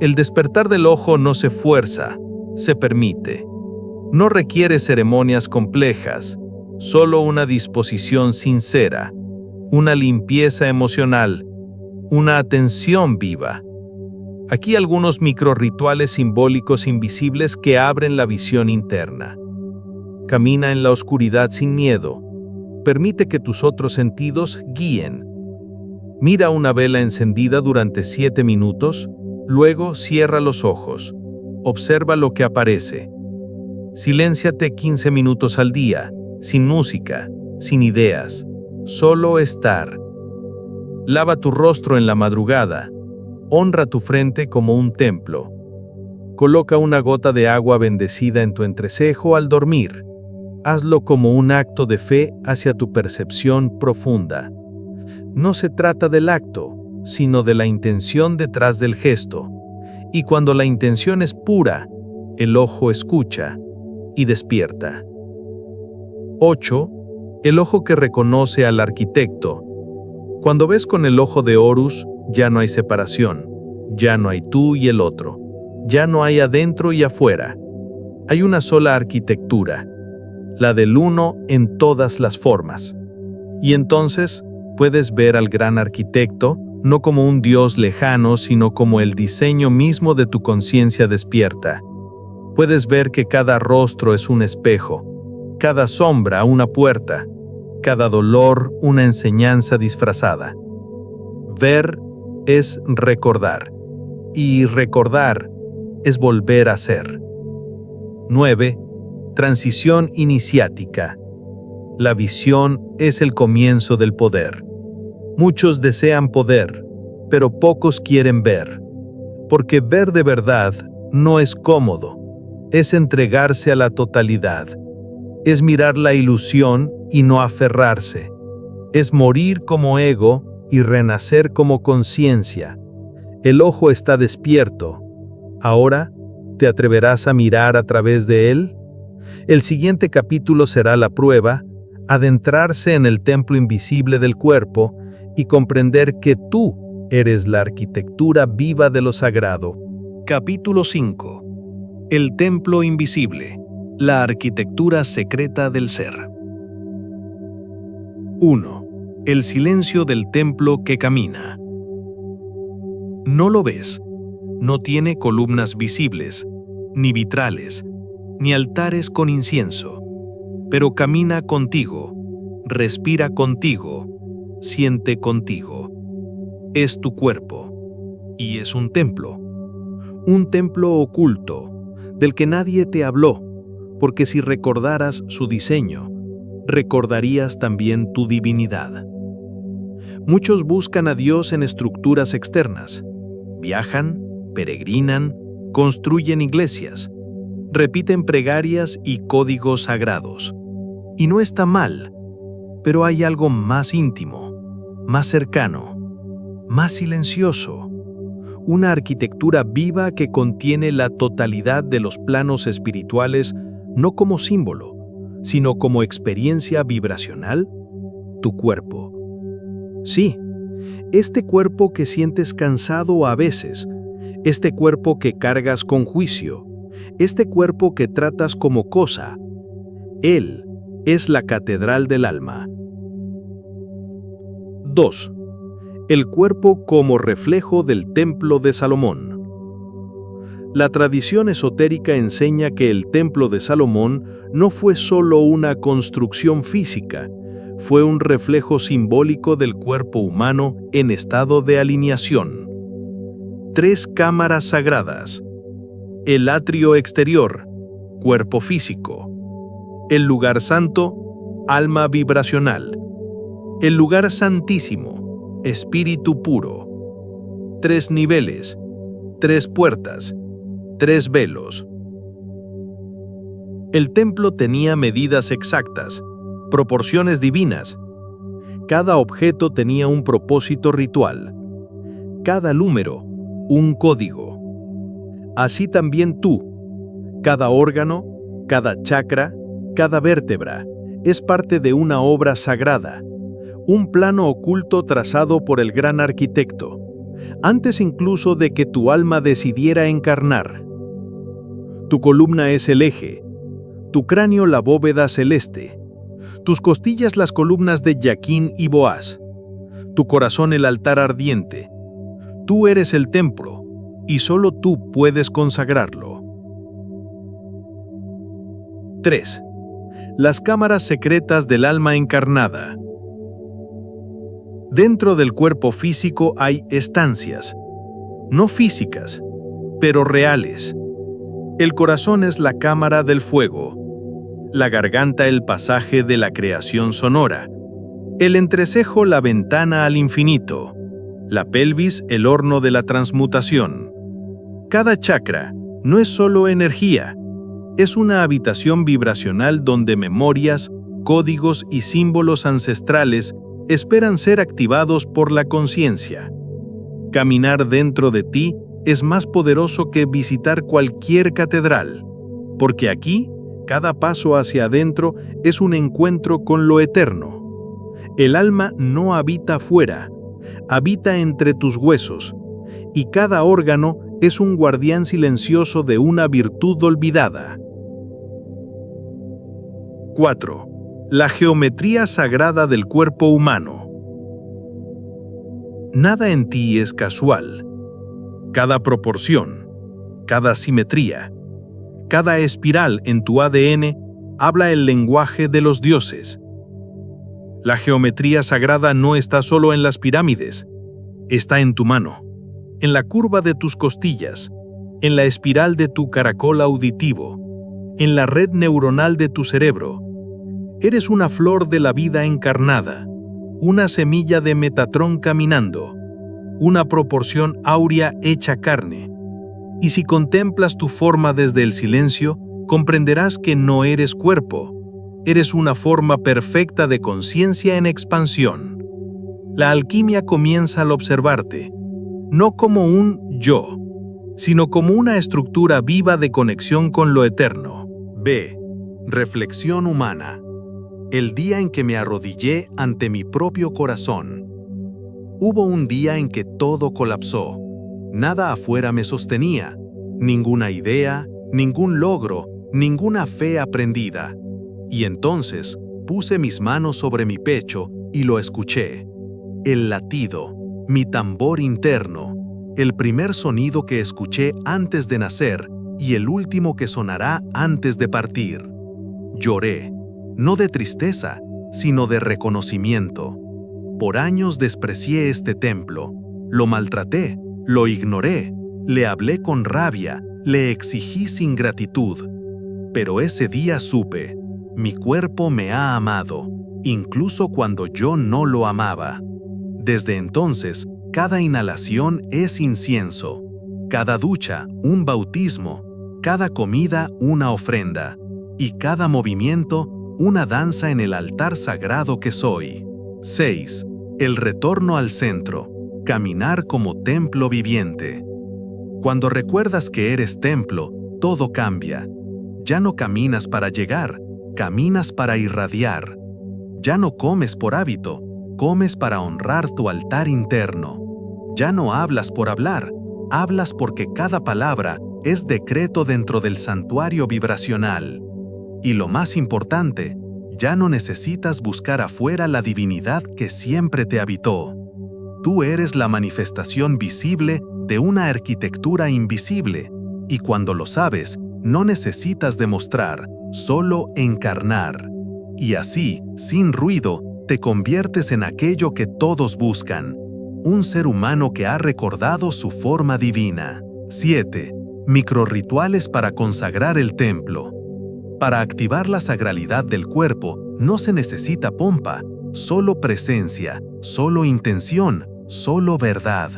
El despertar del ojo no se fuerza, se permite. No requiere ceremonias complejas, solo una disposición sincera, una limpieza emocional, una atención viva. Aquí algunos microrrituales simbólicos invisibles que abren la visión interna. Camina en la oscuridad sin miedo. Permite que tus otros sentidos guíen. Mira una vela encendida durante 7 minutos, luego cierra los ojos. Observa lo que aparece. Silénciate 15 minutos al día, sin música, sin ideas, solo estar. Lava tu rostro en la madrugada. Honra tu frente como un templo. Coloca una gota de agua bendecida en tu entrecejo al dormir. Hazlo como un acto de fe hacia tu percepción profunda. No se trata del acto, sino de la intención detrás del gesto. Y cuando la intención es pura, el ojo escucha y despierta. 8. El ojo que reconoce al arquitecto. Cuando ves con el ojo de Horus, ya no hay separación, ya no hay tú y el otro, ya no hay adentro y afuera. Hay una sola arquitectura, la del uno en todas las formas. Y entonces puedes ver al gran arquitecto no como un dios lejano, sino como el diseño mismo de tu conciencia despierta. Puedes ver que cada rostro es un espejo, cada sombra una puerta, cada dolor una enseñanza disfrazada. Ver es recordar, y recordar es volver a ser. 9. Transición iniciática. La visión es el comienzo del poder. Muchos desean poder, pero pocos quieren ver. Porque ver de verdad no es cómodo, es entregarse a la totalidad. Es mirar la ilusión y no aferrarse. Es morir como ego y renacer como conciencia. El ojo está despierto. Ahora, ¿te atreverás a mirar a través de él? El siguiente capítulo será la prueba, adentrarse en el templo invisible del cuerpo y comprender que tú eres la arquitectura viva de lo sagrado. Capítulo 5. El templo invisible. La arquitectura secreta del ser. 1. El silencio del templo que camina. No lo ves. No tiene columnas visibles, ni vitrales, ni altares con incienso, pero camina contigo, respira contigo, siente contigo. Es tu cuerpo, y es un templo oculto, del que nadie te habló, porque si recordaras su diseño, recordarías también tu divinidad. Muchos buscan a Dios en estructuras externas. Viajan, peregrinan, construyen iglesias, repiten plegarias y códigos sagrados. Y no está mal, pero hay algo más íntimo, más cercano, más silencioso, una arquitectura viva que contiene la totalidad de los planos espirituales no como símbolo, sino como experiencia vibracional, tu cuerpo. Sí, este cuerpo que sientes cansado a veces, este cuerpo que cargas con juicio, este cuerpo que tratas como cosa, él es la catedral del alma. 2. El cuerpo como reflejo del templo de Salomón. La tradición esotérica enseña que el templo de Salomón no fue solo una construcción física, fue un reflejo simbólico del cuerpo humano en estado de alineación. 3 cámaras sagradas. El atrio exterior, cuerpo físico. El lugar santo, alma vibracional. El lugar santísimo, espíritu puro. 3 niveles, 3 puertas, 3 velos. El templo tenía medidas exactas, proporciones divinas. Cada objeto tenía un propósito ritual. Cada número, un código. Así también tú. Cada órgano, cada chakra, cada vértebra, es parte de una obra sagrada, un plano oculto trazado por el gran arquitecto, antes incluso de que tu alma decidiera encarnar. Tu columna es el eje, tu cráneo la bóveda celeste, tus costillas las columnas de Jaquín y Boaz, tu corazón el altar ardiente. Tú eres el templo, y solo tú puedes consagrarlo. 3. Las cámaras secretas del alma encarnada. Dentro del cuerpo físico hay estancias, no físicas, pero reales. El corazón es la cámara del fuego, la garganta el pasaje de la creación sonora, el entrecejo la ventana al infinito, la pelvis el horno de la transmutación. Cada chakra no es solo energía, es una habitación vibracional donde memorias, códigos y símbolos ancestrales esperan ser activados por la conciencia. Caminar dentro de ti es más poderoso que visitar cualquier catedral, porque aquí, cada paso hacia adentro es un encuentro con lo eterno. El alma no habita afuera, habita entre tus huesos, y cada órgano es un guardián silencioso de una virtud olvidada. 4. La geometría sagrada del cuerpo humano. Nada en ti es casual. Cada proporción, cada simetría, cada espiral en tu ADN habla el lenguaje de los dioses. La geometría sagrada no está solo en las pirámides, está en tu mano, en la curva de tus costillas, en la espiral de tu caracol auditivo, en la red neuronal de tu cerebro. Eres una flor de la vida encarnada, una semilla de Metatrón caminando, una proporción áurea hecha carne. Y si contemplas tu forma desde el silencio, comprenderás que no eres cuerpo, eres una forma perfecta de conciencia en expansión. La alquimia comienza al observarte, no como un yo, sino como una estructura viva de conexión con lo eterno. B. Reflexión humana. El día en que me arrodillé ante mi propio corazón. Hubo un día en que todo colapsó. Nada afuera me sostenía, ninguna idea, ningún logro, ninguna fe aprendida. Y entonces puse mis manos sobre mi pecho y lo escuché. El latido, mi tambor interno, el primer sonido que escuché antes de nacer y el último que sonará antes de partir. Lloré, no de tristeza, sino de reconocimiento. Por años desprecié este templo, lo maltraté, lo ignoré, le hablé con rabia, le exigí sin gratitud. Pero ese día supe, mi cuerpo me ha amado, incluso cuando yo no lo amaba. Desde entonces, cada inhalación es incienso, cada ducha un bautismo, cada comida una ofrenda, y cada movimiento una danza en el altar sagrado que soy. 6. El retorno al centro, caminar como templo viviente. Cuando recuerdas que eres templo, todo cambia. Ya no caminas para llegar, caminas para irradiar. Ya no comes por hábito, comes para honrar tu altar interno. Ya no hablas por hablar, hablas porque cada palabra es decreto dentro del santuario vibracional. Y lo más importante, ya no necesitas buscar afuera la divinidad que siempre te habitó. Tú eres la manifestación visible de una arquitectura invisible, y cuando lo sabes, no necesitas demostrar, solo encarnar. Y así, sin ruido, te conviertes en aquello que todos buscan, un ser humano que ha recordado su forma divina. 7. Microrrituales para consagrar el templo. Para activar la sagralidad del cuerpo, no se necesita pompa, solo presencia, solo intención, solo verdad.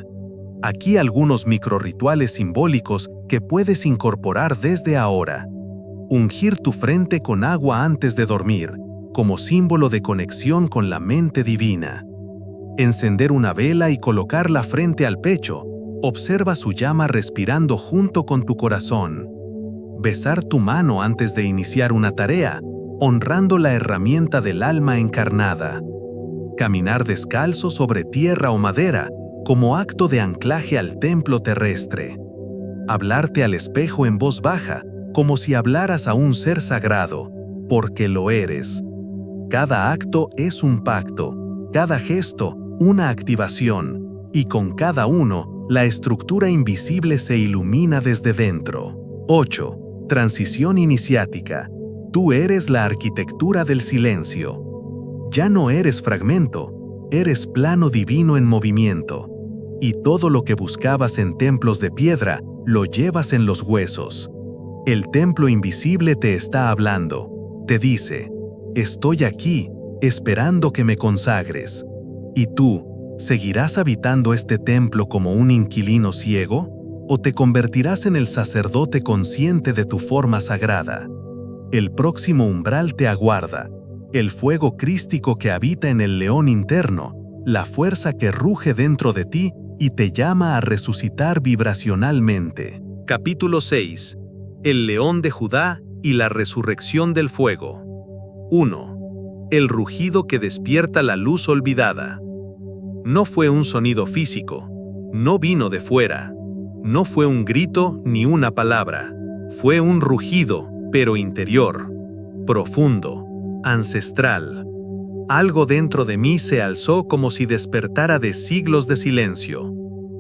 Aquí algunos microrrituales simbólicos que puedes incorporar desde ahora. Ungir tu frente con agua antes de dormir, como símbolo de conexión con la mente divina. Encender una vela y colocarla frente al pecho. Observa su llama respirando junto con tu corazón. Besar tu mano antes de iniciar una tarea, honrando la herramienta del alma encarnada. Caminar descalzo sobre tierra o madera, como acto de anclaje al templo terrestre. Hablarte al espejo en voz baja, como si hablaras a un ser sagrado, porque lo eres. Cada acto es un pacto, cada gesto una activación, y con cada uno, la estructura invisible se ilumina desde dentro. 8. Transición iniciática. Tú eres la arquitectura del silencio. Ya no eres fragmento, eres plano divino en movimiento. Y todo lo que buscabas en templos de piedra, lo llevas en los huesos. El templo invisible te está hablando. Te dice, estoy aquí, esperando que me consagres. ¿Y tú, seguirás habitando este templo como un inquilino ciego? ¿O te convertirás en el sacerdote consciente de tu forma sagrada? El próximo umbral te aguarda, el fuego crístico que habita en el león interno, la fuerza que ruge dentro de ti y te llama a resucitar vibracionalmente. Capítulo 6. El león de Judá y la resurrección del fuego. 1. El rugido que despierta la luz olvidada. No fue un sonido físico, no vino de fuera, no fue un grito ni una palabra, fue un rugido, pero interior, profundo, ancestral. Algo dentro de mí se alzó como si despertara de siglos de silencio.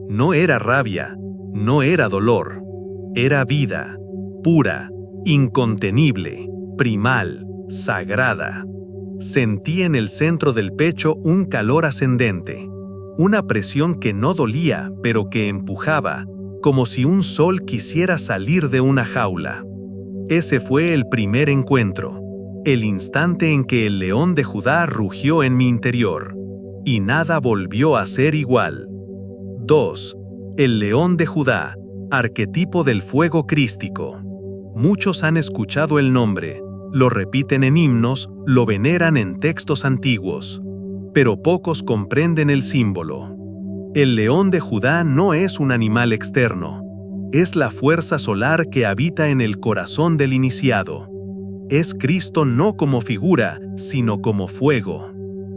No era rabia, no era dolor, era vida, pura, incontenible, primal, sagrada. Sentí en el centro del pecho un calor ascendente, una presión que no dolía, pero que empujaba, como si un sol quisiera salir de una jaula. Ese fue el primer encuentro, el instante en que el león de Judá rugió en mi interior, y nada volvió a ser igual. 2. El león de Judá, arquetipo del fuego crístico. Muchos han escuchado el nombre, lo repiten en himnos, lo veneran en textos antiguos, pero pocos comprenden el símbolo. El león de Judá no es un animal externo, es la fuerza solar que habita en el corazón del iniciado. Es Cristo no como figura, sino como fuego.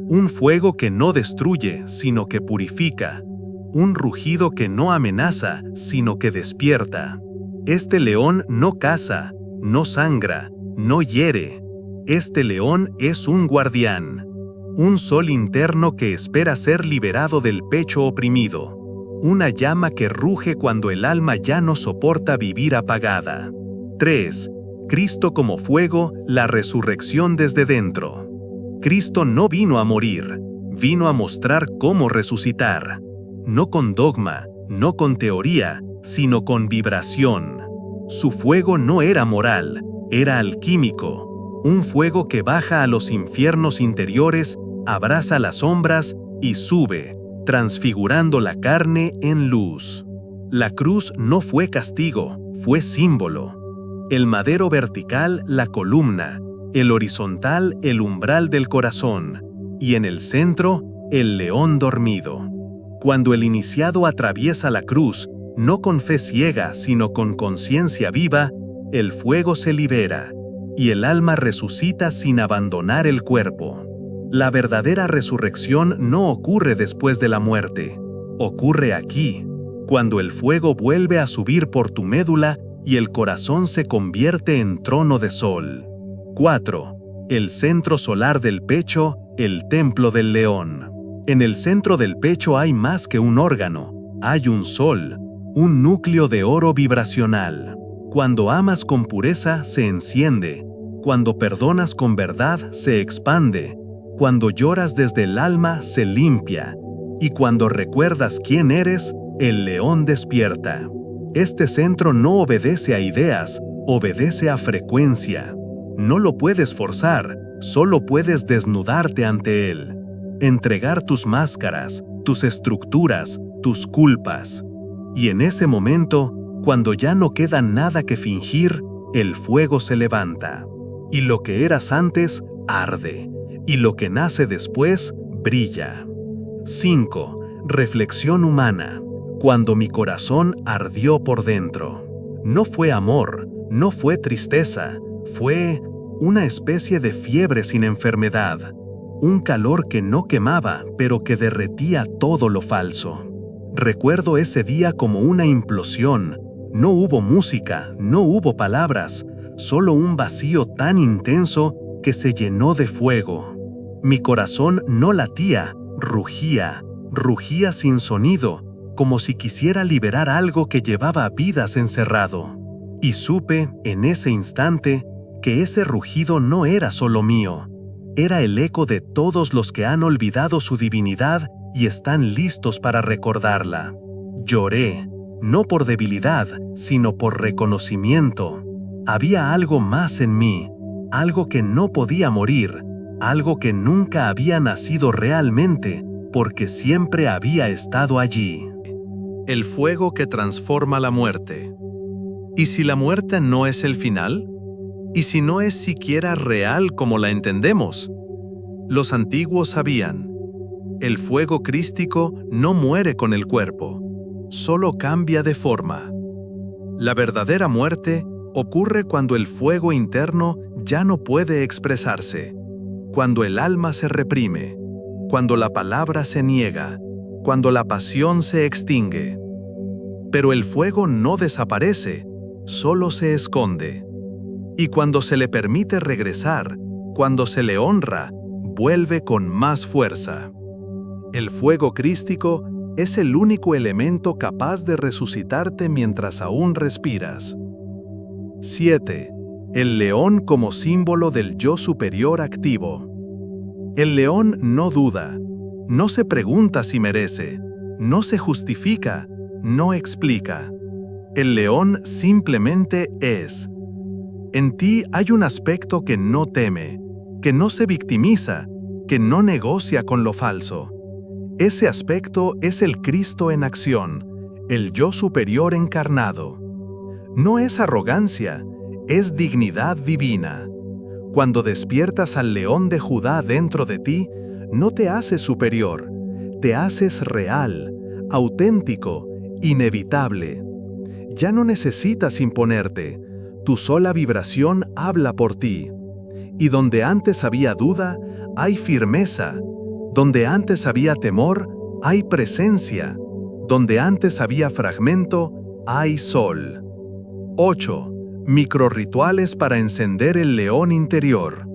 Un fuego que no destruye, sino que purifica. Un rugido que no amenaza, sino que despierta. Este león no caza, no sangra, no hiere. Este león es un guardián. Un sol interno que espera ser liberado del pecho oprimido. Una llama que ruge cuando el alma ya no soporta vivir apagada. 3. Cristo como fuego, la resurrección desde dentro. Cristo no vino a morir, vino a mostrar cómo resucitar. No con dogma, no con teoría, sino con vibración. Su fuego no era moral, era alquímico. Un fuego que baja a los infiernos interiores, abraza las sombras y sube, transfigurando la carne en luz. La cruz no fue castigo, fue símbolo. El madero vertical, la columna, el horizontal, el umbral del corazón, y en el centro, el león dormido. Cuando el iniciado atraviesa la cruz, no con fe ciega, sino con conciencia viva, el fuego se libera, y el alma resucita sin abandonar el cuerpo. La verdadera resurrección no ocurre después de la muerte, ocurre aquí, cuando el fuego vuelve a subir por tu médula y el corazón se convierte en trono de sol. 4. El centro solar del pecho, el templo del león. En el centro del pecho hay más que un órgano, hay un sol, un núcleo de oro vibracional. Cuando amas con pureza, se enciende. Cuando perdonas con verdad, se expande. Cuando lloras desde el alma, se limpia. Y cuando recuerdas quién eres, el león despierta. Este centro no obedece a ideas, obedece a frecuencia. No lo puedes forzar, solo puedes desnudarte ante él. Entregar tus máscaras, tus estructuras, tus culpas. Y en ese momento, cuando ya no queda nada que fingir, el fuego se levanta. Y lo que eras antes, arde. Y lo que nace después, brilla. 5. Reflexión humana. Cuando mi corazón ardió por dentro. No fue amor, no fue tristeza, fue una especie de fiebre sin enfermedad. Un calor que no quemaba, pero que derretía todo lo falso. Recuerdo ese día como una implosión. No hubo música, no hubo palabras, solo un vacío tan intenso que se llenó de fuego. Mi corazón no latía, rugía sin sonido, como si quisiera liberar algo que llevaba vidas encerrado. Y supe, en ese instante, que ese rugido no era solo mío, era el eco de todos los que han olvidado su divinidad y están listos para recordarla. Lloré, no por debilidad, sino por reconocimiento. Había algo más en mí, algo que no podía morir, algo que nunca había nacido realmente, porque siempre había estado allí. El fuego que transforma la muerte. ¿Y si la muerte no es el final? ¿Y si no es siquiera real como la entendemos? Los antiguos sabían. El fuego crístico no muere con el cuerpo, solo cambia de forma. La verdadera muerte ocurre cuando el fuego interno ya no puede expresarse, cuando el alma se reprime, cuando la palabra se niega, cuando la pasión se extingue. Pero el fuego no desaparece, solo se esconde. Y cuando se le permite regresar, cuando se le honra, vuelve con más fuerza. El fuego crístico es el único elemento capaz de resucitarte mientras aún respiras. 7. El león como símbolo del yo superior activo. El león no duda, no se pregunta si merece, no se justifica, no explica. El león simplemente es. En ti hay un aspecto que no teme, que no se victimiza, que no negocia con lo falso. Ese aspecto es el Cristo en acción, el yo superior encarnado. No es arrogancia, es dignidad divina. Cuando despiertas al león de Judá dentro de ti, no te haces superior, te haces real, auténtico, inevitable. Ya no necesitas imponerte, tu sola vibración habla por ti. Y donde antes había duda, hay firmeza. Donde antes había temor, hay presencia. Donde antes había fragmento, hay sol. 8. Microrrituales para encender el león interior.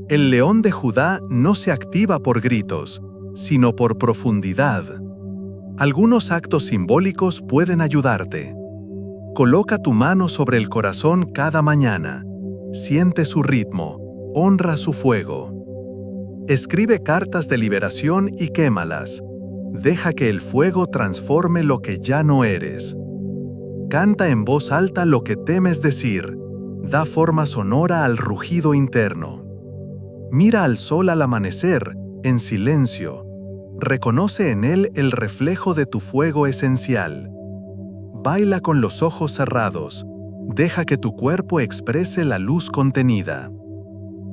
El león de Judá no se activa por gritos, sino por profundidad. Algunos actos simbólicos pueden ayudarte. Coloca tu mano sobre el corazón cada mañana. Siente su ritmo, honra su fuego. Escribe cartas de liberación y quémalas. Deja que el fuego transforme lo que ya no eres. Canta en voz alta lo que temes decir. Da forma sonora al rugido interno. Mira al sol al amanecer, en silencio. Reconoce en él el reflejo de tu fuego esencial. Baila con los ojos cerrados. Deja que tu cuerpo exprese la luz contenida.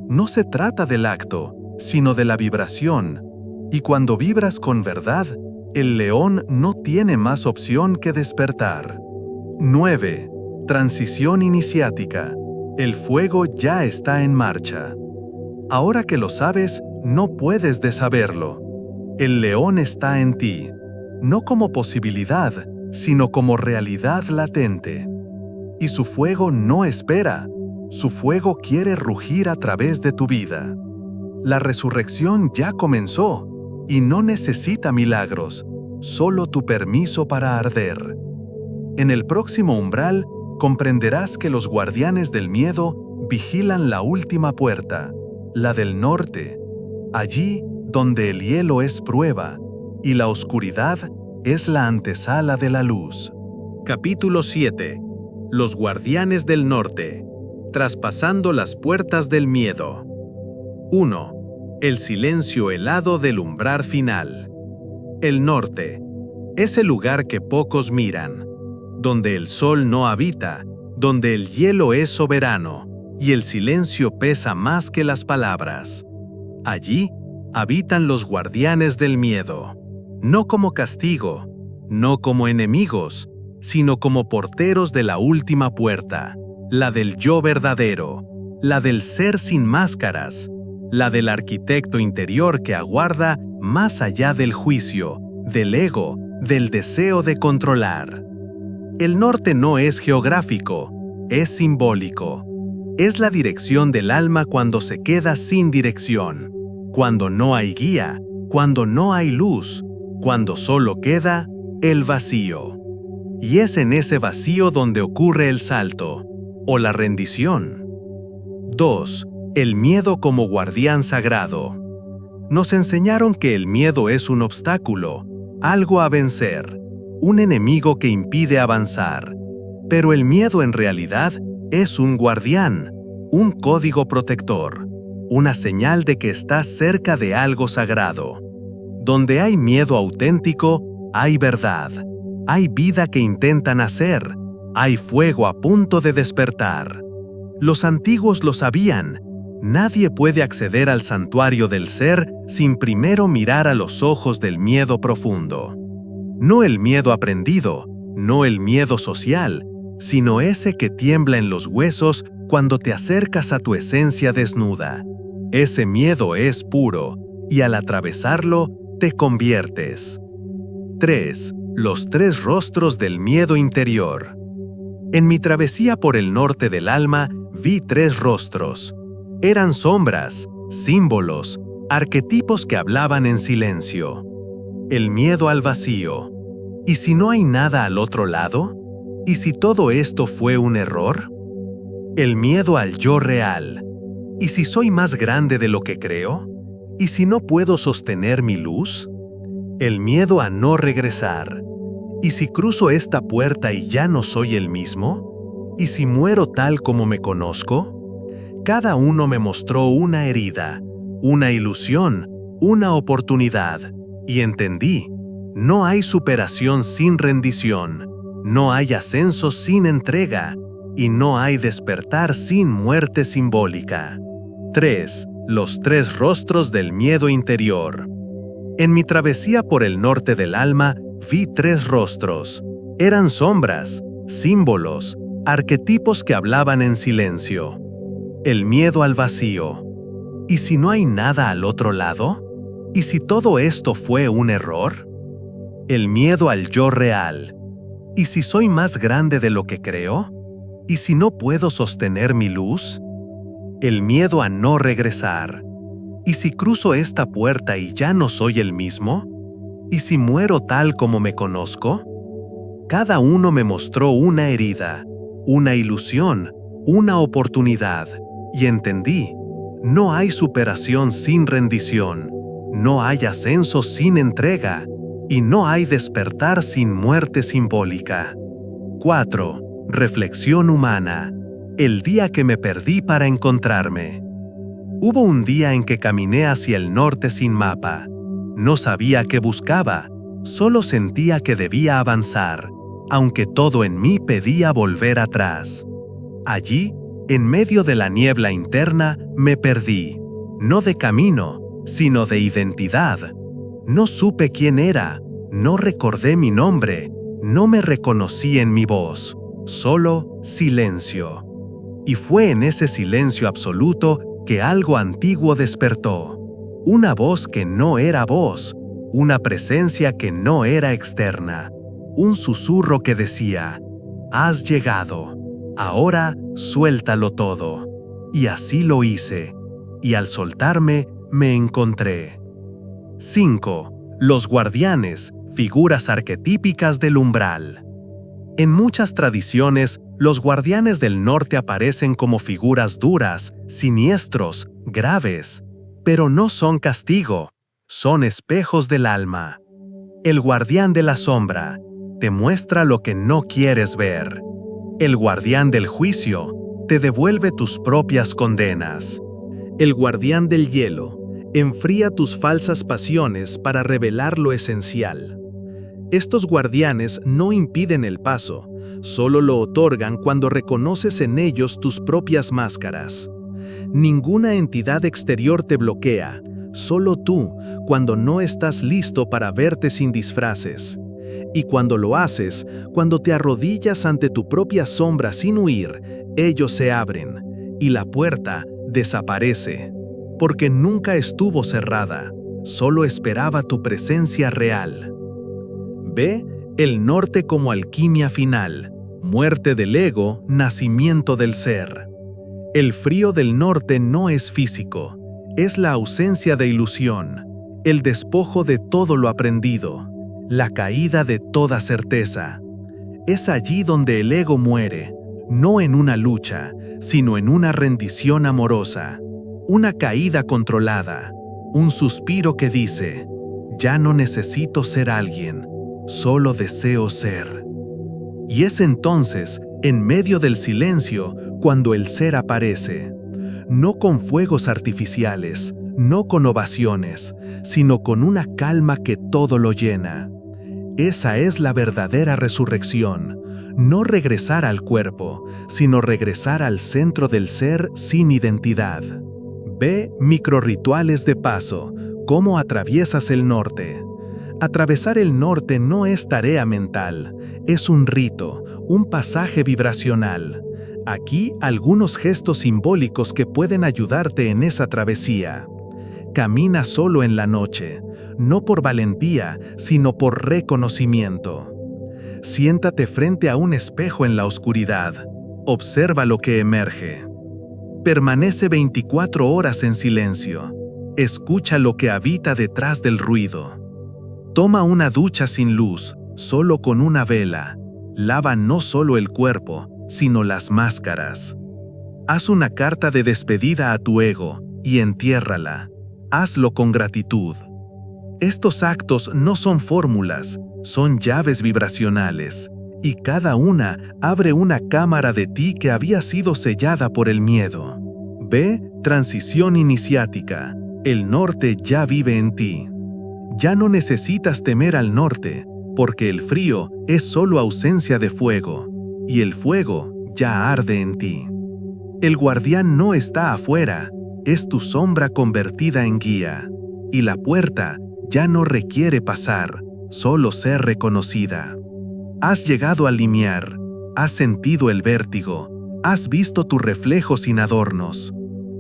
No se trata del acto, sino de la vibración. Y cuando vibras con verdad, El león no tiene más opción que despertar. 9. Transición iniciática. El fuego ya está en marcha. Ahora que lo sabes, no puedes desaverlo. El león está en ti, no como posibilidad, sino como realidad latente. Y su fuego no espera, su fuego quiere rugir a través de tu vida. La resurrección ya comenzó y no necesita milagros, solo tu permiso para arder. En el próximo umbral, comprenderás que los guardianes del miedo vigilan la última puerta, la del norte, allí donde el hielo es prueba y la oscuridad es la antesala de la luz. Capítulo 7. Los guardianes del norte. Traspasando las puertas del miedo. 1. El silencio helado del umbral final. El norte. Es el lugar que pocos miran, donde el sol no habita, donde el hielo es soberano y el silencio pesa más que las palabras. Allí habitan los guardianes del miedo, no como castigo, no como enemigos, sino como porteros de la última puerta, la del yo verdadero, la del ser sin máscaras, la del arquitecto interior que aguarda más allá del juicio, del ego, del deseo de controlar. El norte no es geográfico, es simbólico. Es la dirección del alma cuando se queda sin dirección, cuando no hay guía, cuando no hay luz, cuando solo queda el vacío. Y es en ese vacío donde ocurre el salto, o la rendición. 2. El miedo como guardián sagrado. Nos enseñaron que el miedo es un obstáculo, algo a vencer, un enemigo que impide avanzar. Pero el miedo en realidad es un guardián, un código protector, una señal de que estás cerca de algo sagrado. Donde hay miedo auténtico, hay verdad, hay vida que intenta nacer, hay fuego a punto de despertar. Los antiguos lo sabían. Nadie puede acceder al santuario del ser sin primero mirar a los ojos del miedo profundo. No el miedo aprendido, no el miedo social, sino ese que tiembla en los huesos cuando te acercas a tu esencia desnuda. Ese miedo es puro, y al atravesarlo, te conviertes. 3. Los 3 rostros del miedo interior. En mi travesía por el norte del alma, vi 3 rostros. Eran sombras, símbolos, arquetipos que hablaban en silencio. El miedo al vacío. ¿Y si no hay nada al otro lado? ¿Y si todo esto fue un error? El miedo al yo real. ¿Y si soy más grande de lo que creo? ¿Y si no puedo sostener mi luz? El miedo a no regresar. ¿Y si cruzo esta puerta y ya no soy el mismo? ¿Y si muero tal como me conozco? Cada uno me mostró una herida, una ilusión, una oportunidad, y entendí, no hay superación sin rendición, no hay ascenso sin entrega, y no hay despertar sin muerte simbólica. 3. Los 3 rostros del miedo interior. En mi travesía por el norte del alma, vi 3 rostros. Eran sombras, símbolos, arquetipos que hablaban en silencio. El miedo al vacío. ¿Y si no hay nada al otro lado? ¿Y si todo esto fue un error? El miedo al yo real. ¿Y si soy más grande de lo que creo? ¿Y si no puedo sostener mi luz? El miedo a no regresar. ¿Y si cruzo esta puerta y ya no soy el mismo? ¿Y si muero tal como me conozco? Cada uno me mostró una herida, una ilusión, una oportunidad, y entendí, no hay superación sin rendición, no hay ascenso sin entrega, y no hay despertar sin muerte simbólica. 4. Reflexión humana. El día que me perdí para encontrarme. Hubo un día en que caminé hacia el norte sin mapa. No sabía qué buscaba, solo sentía que debía avanzar, aunque todo en mí pedía volver atrás. Allí, en medio de la niebla interna, me perdí, no de camino, sino de identidad. No supe quién era, No recordé mi nombre, no me reconocí en mi voz, solo silencio. Y fue en ese silencio absoluto que algo antiguo despertó. Una voz que no era voz, una presencia que no era externa. Un susurro que decía: has llegado, ahora suéltalo todo. Y así lo hice, y al soltarme me encontré. 5. Los guardianes, figuras arquetípicas del umbral. En muchas tradiciones, los guardianes del norte aparecen como figuras duras, siniestros, graves, pero no son castigo, son espejos del alma. El guardián de la sombra te muestra lo que no quieres ver. El guardián del juicio te devuelve tus propias condenas. El guardián del hielo enfría tus falsas pasiones para revelar lo esencial. Estos guardianes no impiden el paso, solo lo otorgan cuando reconoces en ellos tus propias máscaras. Ninguna entidad exterior te bloquea, solo tú, cuando no estás listo para verte sin disfraces. Y cuando lo haces, cuando te arrodillas ante tu propia sombra sin huir, ellos se abren, y la puerta desaparece, porque nunca estuvo cerrada, solo esperaba tu presencia real. Ve el norte como alquimia final, muerte del ego, nacimiento del ser. El frío del norte no es físico, es la ausencia de ilusión, el despojo de todo lo aprendido, la caída de toda certeza. Es allí donde el ego muere, no en una lucha, sino en una rendición amorosa, una caída controlada, un suspiro que dice: ya no necesito ser alguien, solo deseo ser. Y es entonces, en medio del silencio, cuando el ser aparece, no con fuegos artificiales, no con ovaciones, sino con una calma que todo lo llena. Esa es la verdadera resurrección, no regresar al cuerpo, sino regresar al centro del ser sin identidad. Ve microrrituales de paso, cómo atraviesas el norte. Atravesar el norte no es tarea mental, es un rito, un pasaje vibracional. Aquí algunos gestos simbólicos que pueden ayudarte en esa travesía. Camina solo en la noche, no por valentía, sino por reconocimiento. Siéntate frente a un espejo en la oscuridad, observa lo que emerge. Permanece 24 horas en silencio, escucha lo que habita detrás del ruido. Toma una ducha sin luz, solo con una vela. Lava no solo el cuerpo, sino las máscaras. Haz una carta de despedida a tu ego y entiérrala. Hazlo con gratitud. Estos actos no son fórmulas, son llaves vibracionales, y cada una abre una cámara de ti que había sido sellada por el miedo. Ve, transición iniciática. El norte ya vive en ti. Ya no necesitas temer al norte, porque el frío es solo ausencia de fuego, y el fuego ya arde en ti. El guardián no está afuera, es tu sombra convertida en guía, y la puerta ya no requiere pasar, solo ser reconocida. Has llegado al limiar, has sentido el vértigo, has visto tu reflejo sin adornos.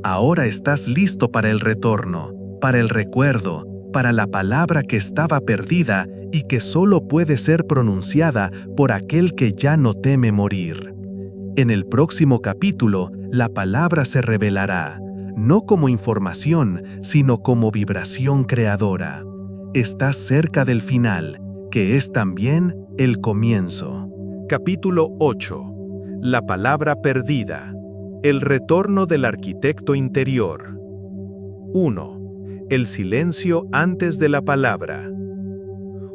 Ahora estás listo para el retorno, para el recuerdo, para la palabra que estaba perdida y que solo puede ser pronunciada por aquel que ya no teme morir. En el próximo capítulo, la palabra se revelará, no como información, sino como vibración creadora. Estás cerca del final, que es también el comienzo. Capítulo 8. La palabra perdida. El retorno del arquitecto interior. 1. El silencio antes de la palabra.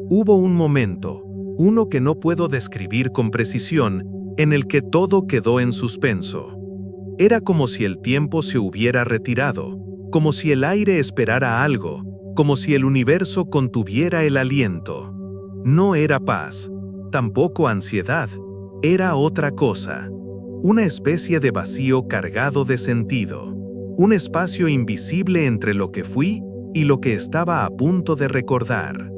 Hubo un momento, uno que no puedo describir con precisión, en el que todo quedó en suspenso. Era como si el tiempo se hubiera retirado, como si el aire esperara algo, como si el universo contuviera el aliento. No era paz, tampoco ansiedad, era otra cosa. Una especie de vacío cargado de sentido. Un espacio invisible entre lo que fui y lo que estaba a punto de recordar.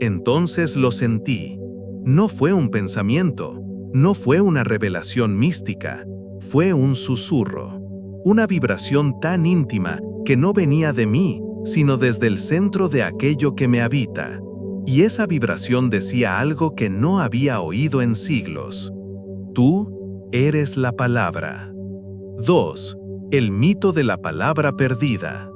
Entonces lo sentí. No fue un pensamiento, no fue una revelación mística, fue un susurro, una vibración tan íntima que no venía de mí, sino desde el centro de aquello que me habita. Y esa vibración decía algo que no había oído en siglos. Tú eres la palabra. 2. El mito de la palabra perdida.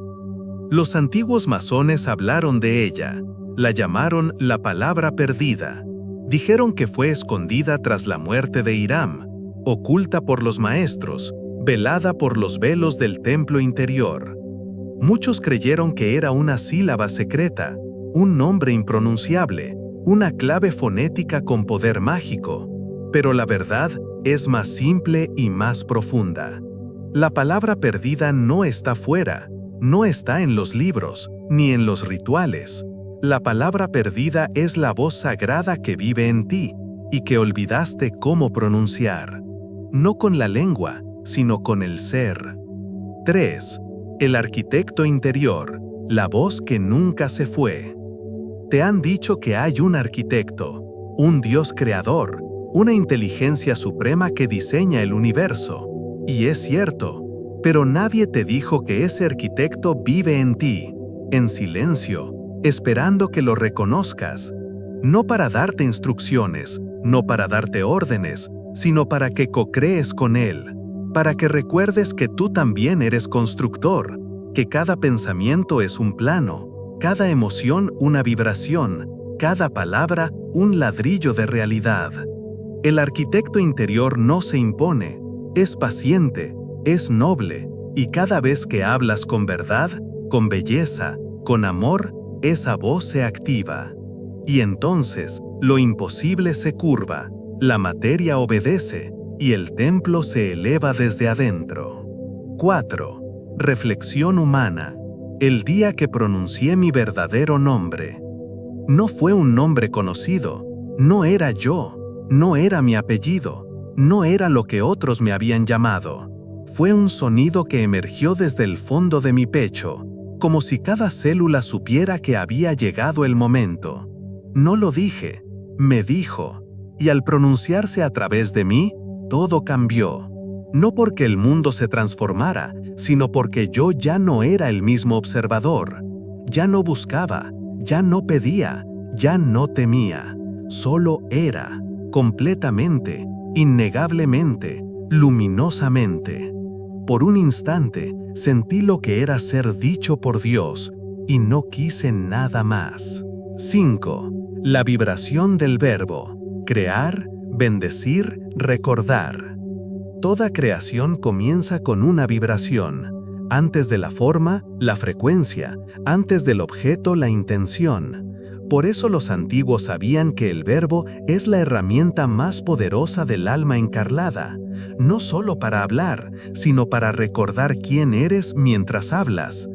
Los antiguos masones hablaron de ella, la llamaron la palabra perdida. Dijeron que fue escondida tras la muerte de Hiram, oculta por los maestros, velada por los velos del templo interior. Muchos creyeron que era una sílaba secreta, un nombre impronunciable, una clave fonética con poder mágico. Pero la verdad es más simple y más profunda. La palabra perdida no está fuera, no está en los libros, ni en los rituales. La palabra perdida es la voz sagrada que vive en ti y que olvidaste cómo pronunciar. No con la lengua, sino con el ser. 3. El arquitecto interior, la voz que nunca se fue. Te han dicho que hay un arquitecto, un Dios creador, una inteligencia suprema que diseña el universo. Y es cierto, pero nadie te dijo que ese arquitecto vive en ti, en silencio, esperando que lo reconozcas. No para darte instrucciones, no para darte órdenes, sino para que co-crees con él, para que recuerdes que tú también eres constructor, que cada pensamiento es un plano, cada emoción una vibración, cada palabra un ladrillo de realidad. El arquitecto interior no se impone, es paciente, es noble, y cada vez que hablas con verdad, con belleza, con amor, esa voz se activa. Y entonces, lo imposible se curva, la materia obedece, y el templo se eleva desde adentro. 4. Reflexión humana. El día que pronuncié mi verdadero nombre. No fue un nombre conocido, no era yo, no era mi apellido, no era lo que otros me habían llamado. Fue un sonido que emergió desde el fondo de mi pecho, como si cada célula supiera que había llegado el momento. No lo dije, me dijo, y al pronunciarse a través de mí, todo cambió. No porque el mundo se transformara, sino porque yo ya no era el mismo observador. Ya no buscaba, ya no pedía, ya no temía. Solo era, completamente, innegablemente, luminosamente. Por un instante, sentí lo que era ser dicho por Dios, y no quise nada más. 5. La vibración del verbo. Crear, bendecir, recordar. Toda creación comienza con una vibración. Antes de la forma, la frecuencia. Antes del objeto, la intención. Por eso los antiguos sabían que el verbo es la herramienta más poderosa del alma encarnada, no solo para hablar, sino para recordar quién eres mientras hablas.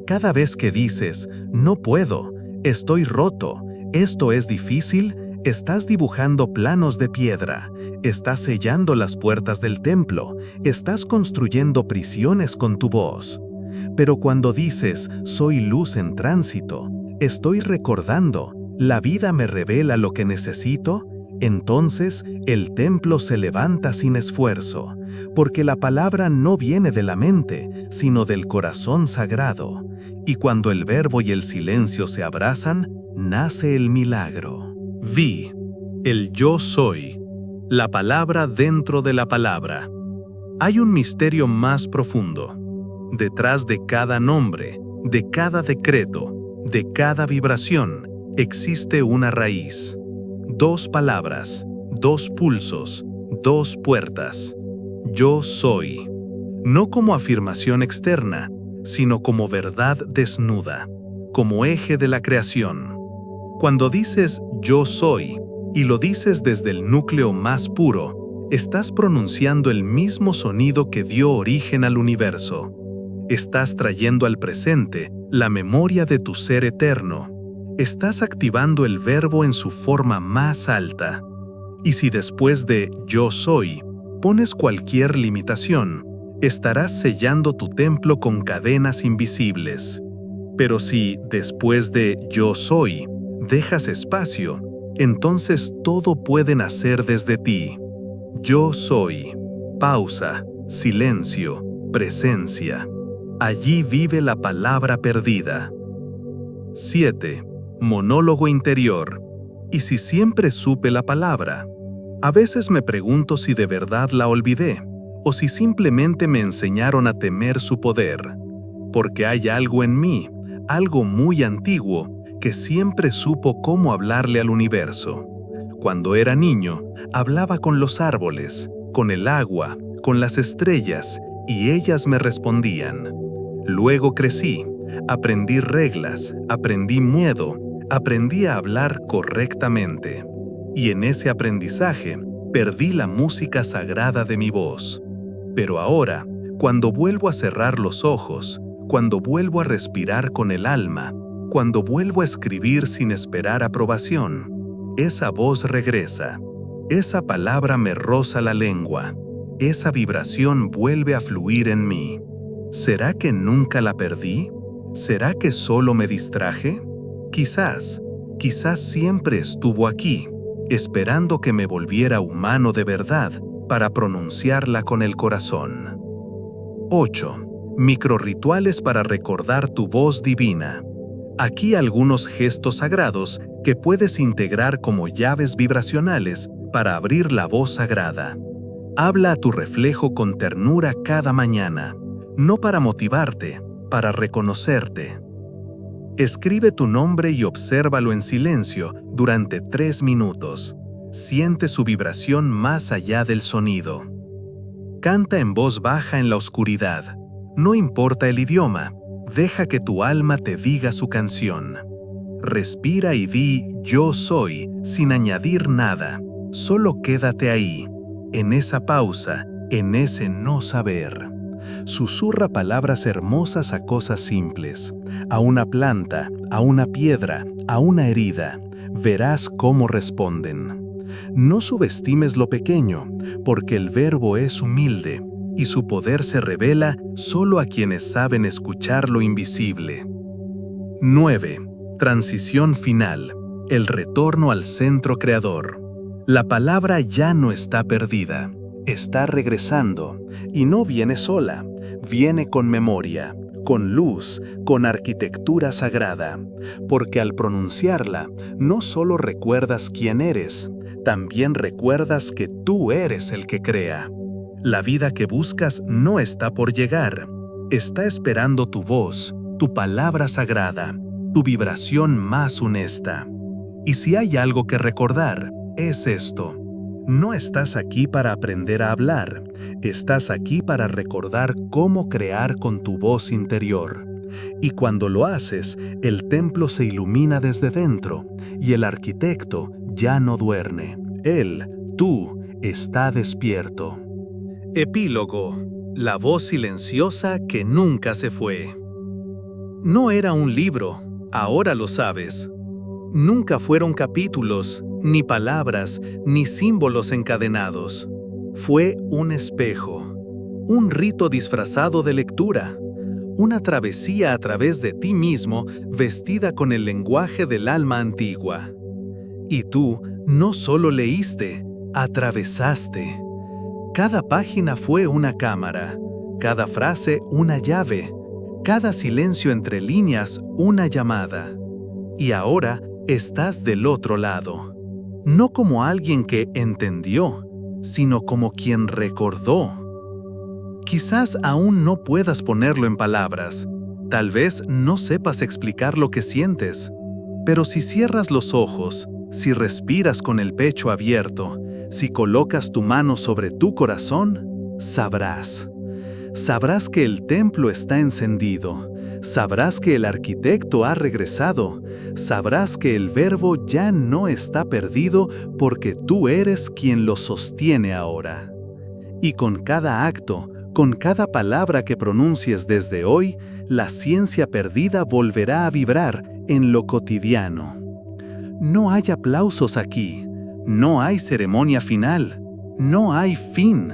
Cada vez que dices, no puedo, estoy roto, esto es difícil, estás dibujando planos de piedra, estás sellando las puertas del templo, estás construyendo prisiones con tu voz. Pero cuando dices, soy luz en tránsito, estoy recordando, la vida me revela lo que necesito, entonces el templo se levanta sin esfuerzo, porque la palabra no viene de la mente, sino del corazón sagrado. Y cuando el verbo y el silencio se abrazan, nace el milagro. Vi, el yo soy, la palabra dentro de la palabra. Hay un misterio más profundo. Detrás de cada nombre, de cada decreto, de cada vibración, existe una raíz. 2 palabras, 2 pulsos, 2 puertas. Yo soy. No como afirmación externa, sino como verdad desnuda, como eje de la creación. Cuando dices yo soy, y lo dices desde el núcleo más puro, estás pronunciando el mismo sonido que dio origen al universo. Estás trayendo al presente la memoria de tu ser eterno. Estás activando el verbo en su forma más alta. Y si después de yo soy pones cualquier limitación, estarás sellando tu templo con cadenas invisibles. Pero si después de yo soy dejas espacio, entonces todo puede nacer desde ti. Yo soy. Pausa, silencio, presencia. Allí vive la palabra perdida. 7. Monólogo interior. ¿Y si siempre supe la palabra? A veces me pregunto si de verdad la olvidé, o si simplemente me enseñaron a temer su poder. Porque hay algo en mí, algo muy antiguo, que siempre supo cómo hablarle al universo. Cuando era niño, hablaba con los árboles, con el agua, con las estrellas, y ellas me respondían. Luego crecí, aprendí reglas, aprendí miedo, aprendí a hablar correctamente. Y en ese aprendizaje, perdí la música sagrada de mi voz. Pero ahora, cuando vuelvo a cerrar los ojos, cuando vuelvo a respirar con el alma, cuando vuelvo a escribir sin esperar aprobación, esa voz regresa. Esa palabra me roza la lengua. Esa vibración vuelve a fluir en mí. ¿Será que nunca la perdí? ¿Será que solo me distraje? Quizás siempre estuvo aquí, esperando que me volviera humano de verdad para pronunciarla con el corazón. 8. Microrrituales para recordar tu voz divina. Aquí algunos gestos sagrados que puedes integrar como llaves vibracionales para abrir la voz sagrada. Habla a tu reflejo con ternura cada mañana, no para motivarte, para reconocerte. Escribe tu nombre y obsérvalo en silencio durante 3 minutos. Siente su vibración más allá del sonido. Canta en voz baja en la oscuridad. No importa el idioma, deja que tu alma te diga su canción. Respira y di "yo soy" sin añadir nada. Solo quédate ahí, en esa pausa, en ese no saber. Susurra palabras hermosas a cosas simples, a una planta, a una piedra, a una herida. Verás cómo responden. No subestimes lo pequeño, porque el verbo es humilde y su poder se revela solo a quienes saben escuchar lo invisible. 9. Transición final. El retorno al centro creador. La palabra ya no está perdida. Está regresando, y no viene sola, viene con memoria, con luz, con arquitectura sagrada, porque al pronunciarla, no solo recuerdas quién eres, también recuerdas que tú eres el que crea. La vida que buscas no está por llegar, está esperando tu voz, tu palabra sagrada, tu vibración más honesta. Y si hay algo que recordar, es esto. No estás aquí para aprender a hablar, estás aquí para recordar cómo crear con tu voz interior. Y cuando lo haces, el templo se ilumina desde dentro y el arquitecto ya no duerme. Él, tú, está despierto. Epílogo. La voz silenciosa que nunca se fue. No era un libro, ahora lo sabes. Nunca fueron capítulos, ni palabras, ni símbolos encadenados. Fue un espejo, un rito disfrazado de lectura, una travesía a través de ti mismo vestida con el lenguaje del alma antigua. Y tú no solo leíste, atravesaste. Cada página fue una cámara, cada frase una llave, cada silencio entre líneas una llamada. Y ahora estás del otro lado, no como alguien que entendió, sino como quien recordó. Quizás aún no puedas ponerlo en palabras, tal vez no sepas explicar lo que sientes, pero si cierras los ojos, si respiras con el pecho abierto, si colocas tu mano sobre tu corazón, sabrás. Sabrás que el templo está encendido. Sabrás que el arquitecto ha regresado. Sabrás que el verbo ya no está perdido porque tú eres quien lo sostiene ahora. Y con cada acto, con cada palabra que pronuncies desde hoy, la ciencia perdida volverá a vibrar en lo cotidiano. No hay aplausos aquí. No hay ceremonia final. No hay fin.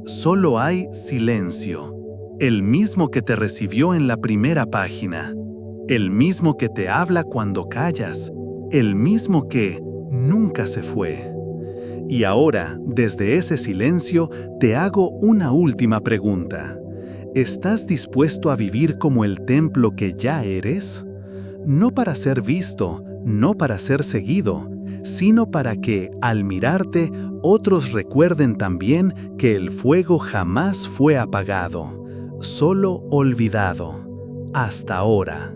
Solo hay silencio, el mismo que te recibió en la primera página, el mismo que te habla cuando callas, el mismo que nunca se fue. Y ahora, desde ese silencio, te hago una última pregunta. ¿Estás dispuesto a vivir como el templo que ya eres? No para ser visto, no para ser seguido, sino para que, al mirarte, otros recuerden también que el fuego jamás fue apagado, solo olvidado, hasta ahora.